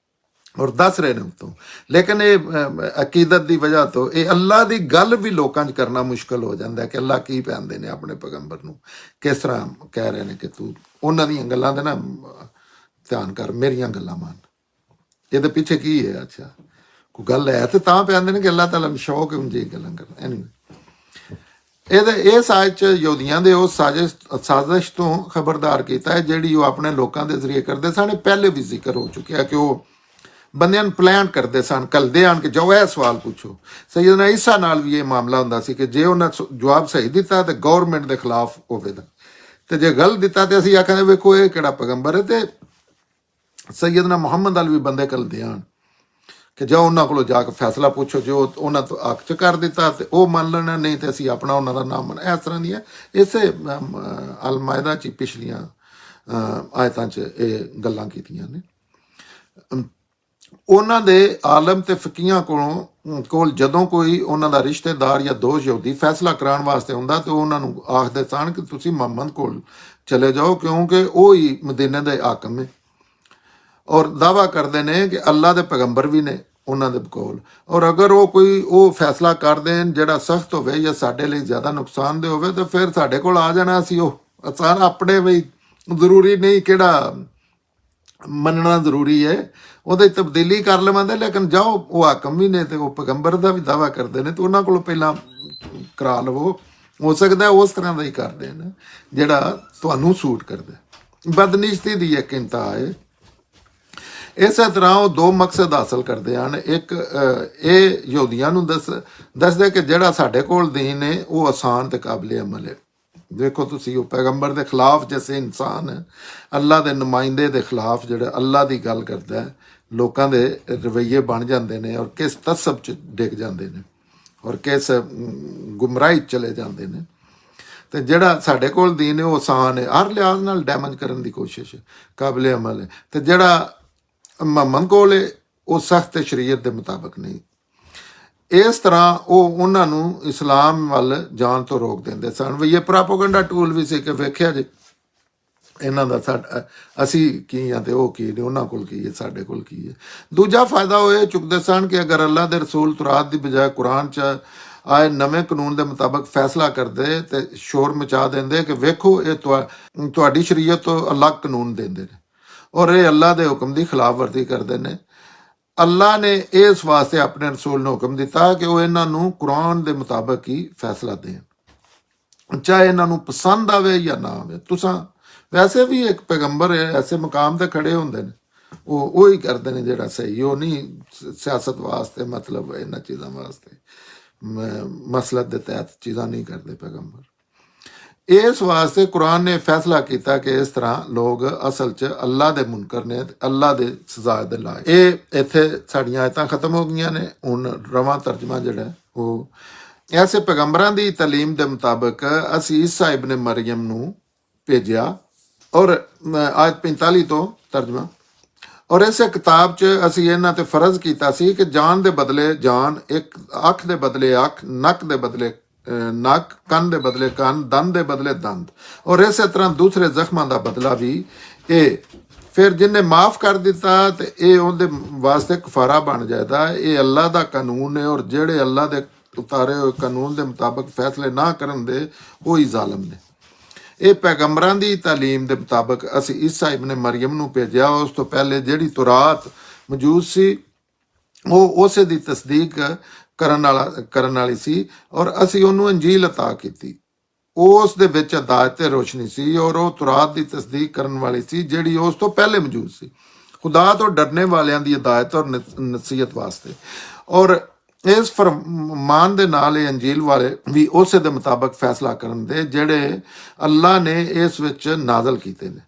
ਔਰ ਦੱਸ ਰਹੇ ਨੇ ਉਤੋਂ, ਲੇਕਿਨ ਇਹ ਅਕੀਦਤ ਦੀ ਵਜ੍ਹਾ ਤੋਂ ਇਹ ਅੱਲਾ ਦੀ ਗੱਲ ਵੀ ਲੋਕਾਂ 'ਚ ਕਰਨਾ ਮੁਸ਼ਕਲ ਹੋ ਜਾਂਦਾ ਕਿ ਅੱਲਾ ਕੀ ਕਹਿੰਦੇ ਨੇ ਆਪਣੇ ਪੈਗੰਬਰ ਨੂੰ, ਕਿਸ ਤਰ੍ਹਾਂ ਕਹਿ ਰਹੇ ਨੇ ਕਿ ਤੂੰ ਉਹਨਾਂ ਦੀਆਂ ਗੱਲਾਂ ਦੇ ਨਾ ਧਿਆਨ ਕਰ, ਮੇਰੀਆਂ ਗੱਲਾਂ ਮੰਨ। ਇਹਦੇ ਪਿੱਛੇ ਕੀ ਹੈ? ਅੱਛਾ ਕੋਈ ਗੱਲ ਹੈ ਤੇ ਤਾਂ ਕਹਿੰਦੇ ਨੇ ਕਿ ਅੱਲਾਹ ਤਾਲਾ ਨੂੰ ਸ਼ੌਕ ਹੁੰਦੀ ਗੱਲਾਂ ਕਰਨਾ। ਐਨੀਵੇ ਇਹ ਸਾਜ਼ 'ਚ ਯਹੂਦੀਆਂ ਦੇ ਉਸ ਸਾਜ਼ਿਸ਼ ਤੋਂ ਖਬਰਦਾਰ ਕੀਤਾ ਹੈ ਜਿਹੜੀ ਉਹ ਆਪਣੇ ਲੋਕਾਂ ਦੇ ਜ਼ਰੀਏ ਕਰਦੇ ਸਨ। ਪਹਿਲੇ ਵੀ ਜ਼ਿਕਰ ਹੋ ਚੁੱਕਿਆ ਕਿ ਉਹ ਬੰਦਿਆਂ ਨੂੰ ਪਲਾਨ ਕਰਦੇ ਸਨ, ਘੱਲਦੇ ਆਣ ਕੇ ਜਾਓ ਇਹ ਸਵਾਲ ਪੁੱਛੋ। ਸੈਯਦਨਾ ਈਸਾ ਨਾਲ ਵੀ ਇਹ ਮਾਮਲਾ ਹੁੰਦਾ ਸੀ ਕਿ ਜੇ ਉਹਨਾਂ ਜਵਾਬ ਸਹੀ ਦਿੱਤਾ ਤੇ ਗੌਰਮੈਂਟ ਦੇ ਖਿਲਾਫ ਹੋਵੇਗਾ, ਤੇ ਜੇ ਗਲਤ ਦਿੱਤਾ ਤੇ ਅਸੀਂ ਆਖਾਂਗੇ ਵੇਖੋ ਇਹ ਕਿਹੜਾ ਪੈਗੰਬਰ ਹੈ। ਤੇ ਸੈਯਦਨਾ ਮੁਹੰਮਦ ਨਾਲ ਵੀ ਬੰਦੇ ਘੱਲਦੇ ਆਣ ਕਿ ਜਾਓ ਉਹਨਾਂ ਕੋਲੋਂ ਜਾ ਕੇ ਫੈਸਲਾ ਪੁੱਛੋ, ਜੋ ਉਹਨਾਂ ਤੋਂ ਹੱਕ 'ਚ ਕਰ ਦਿੱਤਾ ਤੇ ਉਹ ਮੰਨ ਲੈਣਾ, ਨਹੀਂ ਤੇ ਅਸੀਂ ਆਪਣਾ ਉਹਨਾਂ ਦਾ ਨਾਮ ਇਸ ਤਰ੍ਹਾਂ ਦੀਆਂ ਇਸੇ ਅਲ ਮਾਇਦਾ 'ਚ ਪਿਛਲੀਆਂ ਆਇਤਾਂ 'ਚ ਇਹ ਗੱਲਾਂ ਕੀਤੀਆਂ ਨੇ। ਉਹਨਾਂ ਦੇ ਆਲਮ ਤੇ ਫਕੀਆਂ ਕੋਲ ਜਦੋਂ ਕੋਈ ਉਹਨਾਂ ਦਾ ਰਿਸ਼ਤੇਦਾਰ ਜਾਂ ਦੋਸਤ ਯਹੂਦੀ ਫੈਸਲਾ ਕਰਾਉਣ ਵਾਸਤੇ ਹੁੰਦਾ ਤੇ ਉਹਨਾਂ ਨੂੰ ਆਖਦੇ ਸਨ ਕਿ ਤੁਸੀਂ ਮੁਹੰਮਦ ਕੋਲ ਚਲੇ ਜਾਓ, ਕਿਉਂਕਿ ਉਹ ਹੀ ਮਦੀਨੇ ਦੇ ਹਾਕਮ ਨੇ, ਔਰ ਦਾਅਵਾ ਕਰਦੇ ਨੇ ਕਿ ਅੱਲਾ ਦੇ ਪੈਗੰਬਰ ਵੀ ਨੇ ਉਹਨਾਂ ਦੇ ਕੋਲ, ਔਰ ਅਗਰ ਉਹ ਫੈਸਲਾ ਕਰ ਦੇਣ ਜਿਹੜਾ ਸਖਤ ਹੋਵੇ ਜਾਂ ਸਾਡੇ ਲਈ ਜ਼ਿਆਦਾ ਨੁਕਸਾਨਦੇਹ ਹੋਵੇ ਤਾਂ ਫਿਰ ਸਾਡੇ ਕੋਲ ਆ ਜਾਣਾ। ਅਸੀਂ ਉਹ ਆਸਾਨ ਆਪਣੇ ਵੀ ਜ਼ਰੂਰੀ ਨਹੀਂ ਕਿਹੜਾ ਮੰਨਣਾ ਜ਼ਰੂਰੀ ਹੈ, ਉਹਦੇ ਤਬਦੀਲੀ ਕਰ ਲਵਾਂਦੇ, ਲੇਕਿਨ ਜਾਓ ਉਹ ਹਾਕਮ ਵੀ ਨੇ ਤੇ ਉਹ ਪੈਗੰਬਰ ਦਾ ਵੀ ਦਾਅਵਾ ਕਰਦੇ ਨੇ ਤੇ ਉਹਨਾਂ ਕੋਲੋਂ ਪਹਿਲਾਂ ਕਰਾ ਲਵੋ ਹੋ ਸਕਦਾ ਉਸ ਤਰ੍ਹਾਂ ਦਾ ਹੀ ਕਰ ਦੇਣ ਜਿਹੜਾ ਤੁਹਾਨੂੰ ਸੂਟ ਕਰਦਾ। ਬਦਨਿਸ਼ਤੀ ਦੀ ਇੱਕ ਇੰਤਹਾ ਹੈ। ਇਸੇ ਤਰ੍ਹਾਂ ਉਹ ਦੋ ਮਕਸਦ ਹਾਸਲ ਕਰਦੇ ਹਨ। ਇੱਕ ਇਹ ਯਹੂਦੀਆਂ ਨੂੰ ਦੱਸਦੇ ਕਿ ਜਿਹੜਾ ਸਾਡੇ ਕੋਲ ਦੀਨ ਹੈ ਉਹ ਆਸਾਨ ਤੇ ਕਾਬਲੇ ਅਮਲ ਹੈ। ਦੇਖੋ ਤੁਸੀਂ, ਉਹ ਪੈਗੰਬਰ ਦੇ ਖਿਲਾਫ ਜੈਸੇ ਇਨਸਾਨ, ਅੱਲਾਹ ਦੇ ਨੁਮਾਇੰਦੇ ਦੇ ਖਿਲਾਫ ਜਿਹੜਾ ਅੱਲਾਹ ਦੀ ਗੱਲ ਕਰਦਾ ਹੈ, ਲੋਕਾਂ ਦੇ ਰਵੱਈਏ ਬਣ ਜਾਂਦੇ ਨੇ ਔਰ ਕਿਸ ਤਸਬ 'ਚ ਡਿੱਗ ਜਾਂਦੇ ਨੇ ਔਰ ਕਿਸ ਗੁੰਮਰਾਹੀ 'ਚ ਚਲੇ ਜਾਂਦੇ ਨੇ। ਤੇ ਜਿਹੜਾ ਸਾਡੇ ਕੋਲ ਦੀਨ ਹੈ ਉਹ ਆਸਾਨ ਹੈ, ਹਰ ਲਿਹਾਜ਼ ਨਾਲ ਡੈਮੇਜ ਕਰਨ ਦੀ ਕੋਸ਼ਿਸ਼ ਹੈ, ਕਾਬਲੇ ਅਮਲ ਹੈ। ਤੇ ਜਿਹੜਾ ਮੁਹੰਮਦ ਕੋਲ ਹੈ ਉਹ ਸਖਤ ਸ਼ਰੀਅਤ ਦੇ ਮੁਤਾਬਕ ਨਹੀਂ। ਇਸ ਤਰ੍ਹਾਂ ਉਹ ਉਹਨਾਂ ਨੂੰ ਇਸਲਾਮ ਵੱਲ ਜਾਣ ਤੋਂ ਰੋਕ ਦਿੰਦੇ ਸਨ। ਵੀ ਇਹ ਪ੍ਰੋਪੇਗੈਂਡਾ ਟੂਲ ਵੀ ਸੀ ਕਿ ਵੇਖਿਆ ਜੀ ਇਹਨਾਂ ਦਾ ਅਸੀਂ ਕੀ ਆ ਤੇ ਉਹ ਕੀ ਨੇ, ਉਹਨਾਂ ਕੋਲ ਕੀ ਹੈ, ਸਾਡੇ ਕੋਲ ਕੀ ਹੈ। ਦੂਜਾ ਫਾਇਦਾ ਉਹ ਇਹ ਚੁੱਕਦੇ ਸਨ ਕਿ ਅਗਰ ਅੱਲਾਹ ਦੇ ਰਸੂਲ ਤੁਰਾਤ ਦੀ ਬਜਾਏ ਕੁਰਾਨ 'ਚ ਆਏ ਨਵੇਂ ਕਾਨੂੰਨ ਦੇ ਮੁਤਾਬਕ ਫੈਸਲਾ ਕਰਦੇ ਤੇ ਸ਼ੋਰ ਮਚਾ ਦਿੰਦੇ ਕਿ ਵੇਖੋ ਇਹ ਤੁਹਾਡੀ ਸ਼ਰੀਅਤ ਤੋਂ ਅਲੱਗ ਕਾਨੂੰਨ ਦਿੰਦੇ ਨੇ ਔਰ ਇਹ ਅੱਲਾਹ ਦੇ ਹੁਕਮ ਦੀ ਖਿਲਾਫ ਵਰਜ਼ੀ ਕਰਦੇ ਨੇ। ਅੱਲਾਹ ਨੇ ਇਸ ਵਾਸਤੇ ਆਪਣੇ ਰਸੂਲ ਨੂੰ ਹੁਕਮ ਦਿੱਤਾ ਕਿ ਉਹ ਇਹਨਾਂ ਨੂੰ ਕੁਰਾਨ ਦੇ ਮੁਤਾਬਕ ਹੀ ਫੈਸਲਾ ਦੇਣ, ਚਾਹੇ ਇਹਨਾਂ ਨੂੰ ਪਸੰਦ ਆਵੇ ਜਾਂ ਨਾ ਆਵੇ। ਤੁਸੀਂ ਵੈਸੇ ਵੀ ਇੱਕ ਪੈਗੰਬਰ ਹੈ, ਐਸੇ ਮੁਕਾਮ ਤੇ ਖੜੇ ਹੁੰਦੇ ਨੇ, ਉਹ ਹੀ ਕਰਦੇ ਨੇ ਜਿਹੜਾ ਸਹੀ। ਉਹ ਨਹੀਂ ਸਿਆਸਤ ਵਾਸਤੇ, ਮਤਲਬ ਇਹਨਾਂ ਚੀਜ਼ਾਂ ਵਾਸਤੇ ਮਸਲਤ ਦੇ ਤਹਿਤ ਚੀਜ਼ਾਂ ਨਹੀਂ ਕਰਦੇ ਪੈਗੰਬਰ। ਇਸ ਵਾਸਤੇ ਕੁਰਾਨ ਨੇ ਫੈਸਲਾ ਕੀਤਾ ਕਿ ਇਸ ਤਰ੍ਹਾਂ ਲੋਕ ਅਸਲ 'ਚ ਅੱਲਾਹ ਦੇ ਮੁਨਕਰ ਨੇ, ਅੱਲਾਹ ਦੇ ਸਜ਼ਾ ਦੇ ਲਾਇਕ। ਇਹ ਇੱਥੇ ਸਾਡੀਆਂ ਆਇਤਾਂ ਖਤਮ ਹੋ ਗਈਆਂ ਨੇ। ਹੁਣ ਰਵਾਂ ਤਰਜਮਾ ਜਿਹੜਾ ਉਹ ਐਸੇ ਪੈਗੰਬਰਾਂ ਦੀ ਤਾਲੀਮ ਦੇ ਮੁਤਾਬਕ ਅਸੀਂ ਈਸਾ ਇਬਨ ਮਰੀਮ ਨੂੰ ਭੇਜਿਆ ਔਰ ਆਇਤ 45 ਤੋਂ ਤਰਜਮਾ, ਔਰ ਇਸੇ ਕਿਤਾਬ 'ਚ ਅਸੀਂ ਇਹਨਾਂ ਤੇ ਫਰਜ਼ ਕੀਤਾ ਸੀ ਕਿ ਜਾਨ ਦੇ ਬਦਲੇ ਜਾਨ, ਇੱਕ ਅੱਖ ਦੇ ਬਦਲੇ ਅੱਖ, ਨੱਕ ਦੇ ਬਦਲੇ ਨੱਕ, ਕੰਨ ਦੇ ਬਦਲੇ ਕੰਨ, ਦੰਦ ਦੇ ਬਦਲੇ ਦੰਦ, ਔਰ ਇਸੇ ਤਰ੍ਹਾਂ ਦੂਸਰੇ ਜ਼ਖਮਾਂ ਦਾ ਬਦਲਾ ਵੀ ਇਹ। ਫਿਰ ਜਿਹਨੇ ਮਾਫ ਕਰ ਦਿੱਤਾ ਤੇ ਇਹ ਉਹਦੇ ਵਾਸਤੇ ਕਫਾਰਾ ਬਣ ਜਾਂਦਾ। ਇਹ ਅੱਲਾਹ ਦਾ ਕਾਨੂੰਨ ਹੈ ਔਰ ਜਿਹੜੇ ਅੱਲਾਹ ਦੇ ਉਤਾਰੇ ਹੋਏ ਕਾਨੂੰਨ ਦੇ ਮੁਤਾਬਕ ਫੈਸਲੇ ਨਾ ਕਰਨ ਦੇ ਉਹ ਹੀ ਜ਼ਾਲਮ ਨੇ। ਇਹ ਪੈਗੰਬਰਾਂ ਦੀ ਤਾਲੀਮ ਦੇ ਮੁਤਾਬਕ ਅਸੀਂ ਈਸਾ ਇਬਨ ਮਰੀਮ ਨੂੰ ਭੇਜਿਆ। ਉਸ ਤੋਂ ਪਹਿਲੇ ਜਿਹੜੀ ਤੁਰਾਤ ਮੌਜੂਦ ਸੀ ਉਹ ਉਸੇ ਦੀ ਤਸਦੀਕ ਕਰਨ ਵਾਲੀ ਸੀ ਔਰ ਅਸੀਂ ਉਹਨੂੰ ਅੰਜੀਲ ਅਤਾ ਕੀਤੀ। ਉਸ ਦੇ ਵਿੱਚ ਹਦਾਇਤ ਤੇ ਰੋਸ਼ਨੀ ਸੀ ਔਰ ਉਹ ਤੁਰਾਤ ਦੀ ਤਸਦੀਕ ਕਰਨ ਵਾਲੀ ਸੀ ਜਿਹੜੀ ਉਸ ਤੋਂ ਪਹਿਲੇ ਮੌਜੂਦ ਸੀ, ਖੁਦਾ ਤੋਂ ਡਰਨੇ ਵਾਲਿਆਂ ਦੀ ਹਦਾਇਤ ਔਰ ਨਸੀਹਤ ਵਾਸਤੇ। ਔਰ ਇਸ ਫਰਮਾਨ ਦੇ ਨਾਲ ਇਹ ਅੰਜੀਲ ਵਾਲੇ ਵੀ ਉਸੇ ਦੇ ਮੁਤਾਬਕ ਫੈਸਲਾ ਕਰਨ ਦੇ ਜਿਹੜੇ ਅੱਲਾਹ ਨੇ ਇਸ ਵਿੱਚ ਨਾਜ਼ਲ ਕੀਤੇ ਨੇ।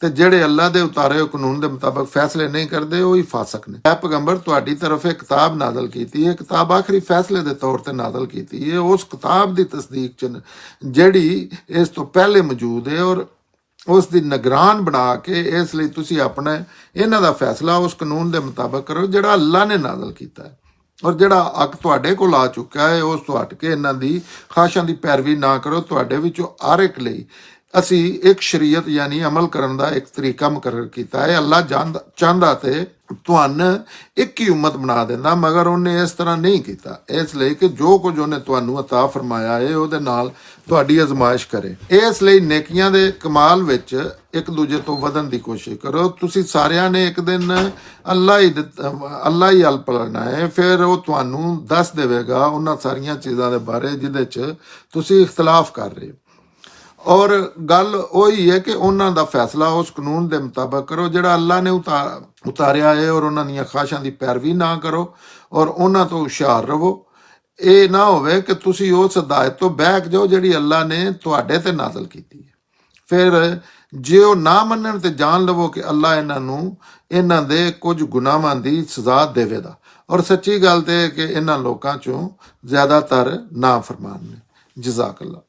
ਤੇ ਜਿਹੜੇ ਅੱਲਾਹ ਦੇ ਉਤਾਰੇ ਹੋਏ ਕਾਨੂੰਨ ਦੇ ਮੁਤਾਬਕ ਫੈਸਲੇ ਨਹੀਂ ਕਰਦੇ ਉਹ ਹੀ ਫਾਸਕ ਨੇ। ਇਹ ਪੈਗੰਬਰ ਤੁਹਾਡੀ ਤਰਫ ਇੱਕ ਕਿਤਾਬ ਨਾਜ਼ਲ ਕੀਤੀ ਹੈ, ਕਿਤਾਬ ਆਖਰੀ ਫੈਸਲੇ ਦੇ ਤੌਰ ਤੇ ਨਾਜ਼ਲ ਕੀਤੀ ਹੈ, ਉਸ ਕਿਤਾਬ ਦੀ ਤਸਦੀਕ 'ਚ ਜਿਹੜੀ ਇਸ ਤੋਂ ਪਹਿਲੇ ਮੌਜੂਦ ਹੈ ਔਰ ਉਸ ਦੀ ਨਿਗਰਾਨ ਬਣਾ ਕੇ ਇਸ ਲਈ ਤੁਸੀਂ ਆਪਣੇ ਇਹਨਾਂ ਦਾ ਫੈਸਲਾ ਉਸ ਕਾਨੂੰਨ ਦੇ ਮੁਤਾਬਕ ਕਰੋ ਜਿਹੜਾ ਅੱਲਾਹ ਨੇ ਨਾਜ਼ਲ ਕੀਤਾ ਹੈ। ਔਰ ਜਿਹੜਾ ਅੱਗ ਤੁਹਾਡੇ ਕੋਲ ਆ ਚੁੱਕਾ ਹੈ ਉਸ ਤੋਂ ਹਟ ਕੇ ਇਹਨਾਂ ਦੀ ਖਾਸ਼ਾਂ ਦੀ ਪੈਰਵੀ ਨਾ ਕਰੋ। ਤੁਹਾਡੇ ਵਿੱਚੋਂ ਹਰ ਇੱਕ ਲਈ ਅਸੀਂ ਇੱਕ ਸ਼ਰੀਅਤ ਯਾਨੀ ਅਮਲ ਕਰਨ ਦਾ ਇੱਕ ਤਰੀਕਾ ਮੁਕਰਰ ਕੀਤਾ ਹੈ। ਅੱਲਾਹ ਚਾਹੁੰਦਾ ਤੇ ਤੁਹਾਨੂੰ ਇੱਕ ਹੀ ਉਮਤ ਬਣਾ ਦਿੰਦਾ, ਮਗਰ ਉਹਨੇ ਇਸ ਤਰ੍ਹਾਂ ਨਹੀਂ ਕੀਤਾ। ਇਸ ਲਈ ਕਿ ਜੋ ਕੁਝ ਉਹਨੇ ਤੁਹਾਨੂੰ ਅਤਾ ਫਰਮਾਇਆ ਹੈ ਉਹਦੇ ਨਾਲ ਤੁਹਾਡੀ ਅਜ਼ਮਾਇਸ਼ ਕਰੇ। ਇਸ ਲਈ ਨੇਕੀਆਂ ਦੇ ਕਮਾਲ ਵਿੱਚ ਇੱਕ ਦੂਜੇ ਤੋਂ ਵਧਣ ਦੀ ਕੋਸ਼ਿਸ਼ ਕਰੋ। ਤੁਸੀਂ ਸਾਰਿਆਂ ਨੇ ਇੱਕ ਦਿਨ ਅੱਲਾਹ ਹੀ ਹੱਲ ਪਲਣਾ ਹੈ, ਫਿਰ ਉਹ ਤੁਹਾਨੂੰ ਦੱਸ ਦੇਵੇਗਾ ਉਹਨਾਂ ਸਾਰੀਆਂ ਚੀਜ਼ਾਂ ਦੇ ਬਾਰੇ ਜਿਹਦੇ 'ਚ ਤੁਸੀਂ ਇਖਤਲਾਫ ਕਰ ਰਹੇ ਹੋ। ਔਰ ਗੱਲ ਉਹੀ ਹੈ ਕਿ ਉਹਨਾਂ ਦਾ ਫੈਸਲਾ ਉਸ ਕਾਨੂੰਨ ਦੇ ਮੁਤਾਬਕ ਕਰੋ ਜਿਹੜਾ ਅੱਲਾਹ ਨੇ ਉਤਾਰਿਆ ਹੈ ਔਰ ਉਹਨਾਂ ਦੀਆਂ ਖਾਸ਼ਾਂ ਦੀ ਪੈਰਵੀ ਨਾ ਕਰੋ ਔਰ ਉਹਨਾਂ ਤੋਂ ਹੁਸ਼ਿਆਰ ਰਹੋ। ਇਹ ਨਾ ਹੋਵੇ ਕਿ ਤੁਸੀਂ ਉਸ ਹਦਾਇਤ ਤੋਂ ਬਹਿਕ ਜਾਓ ਜਿਹੜੀ ਅੱਲਾਹ ਨੇ ਤੁਹਾਡੇ ਤੇ ਨਾਜ਼ਲ ਕੀਤੀ ਹੈ। ਫਿਰ ਜੇ ਉਹ ਨਾ ਮੰਨਣ ਤੇ ਜਾਣ ਲਵੋ ਕਿ ਅੱਲਾਹ ਇਹਨਾਂ ਦੇ ਕੁਝ ਗੁਨਾਹਾਂ ਦੀ ਸਜ਼ਾ ਦੇਵੇਗਾ। ਔਰ ਸੱਚੀ ਗੱਲ ਤੇ ਕਿ ਇਹਨਾਂ ਲੋਕਾਂ ਚੋਂ ਜ਼ਿਆਦਾਤਰ ਨਾ ਫਰਮਾਨ ਨੇ। ਜਜ਼ਾਕ ਅੱਲਾਹ।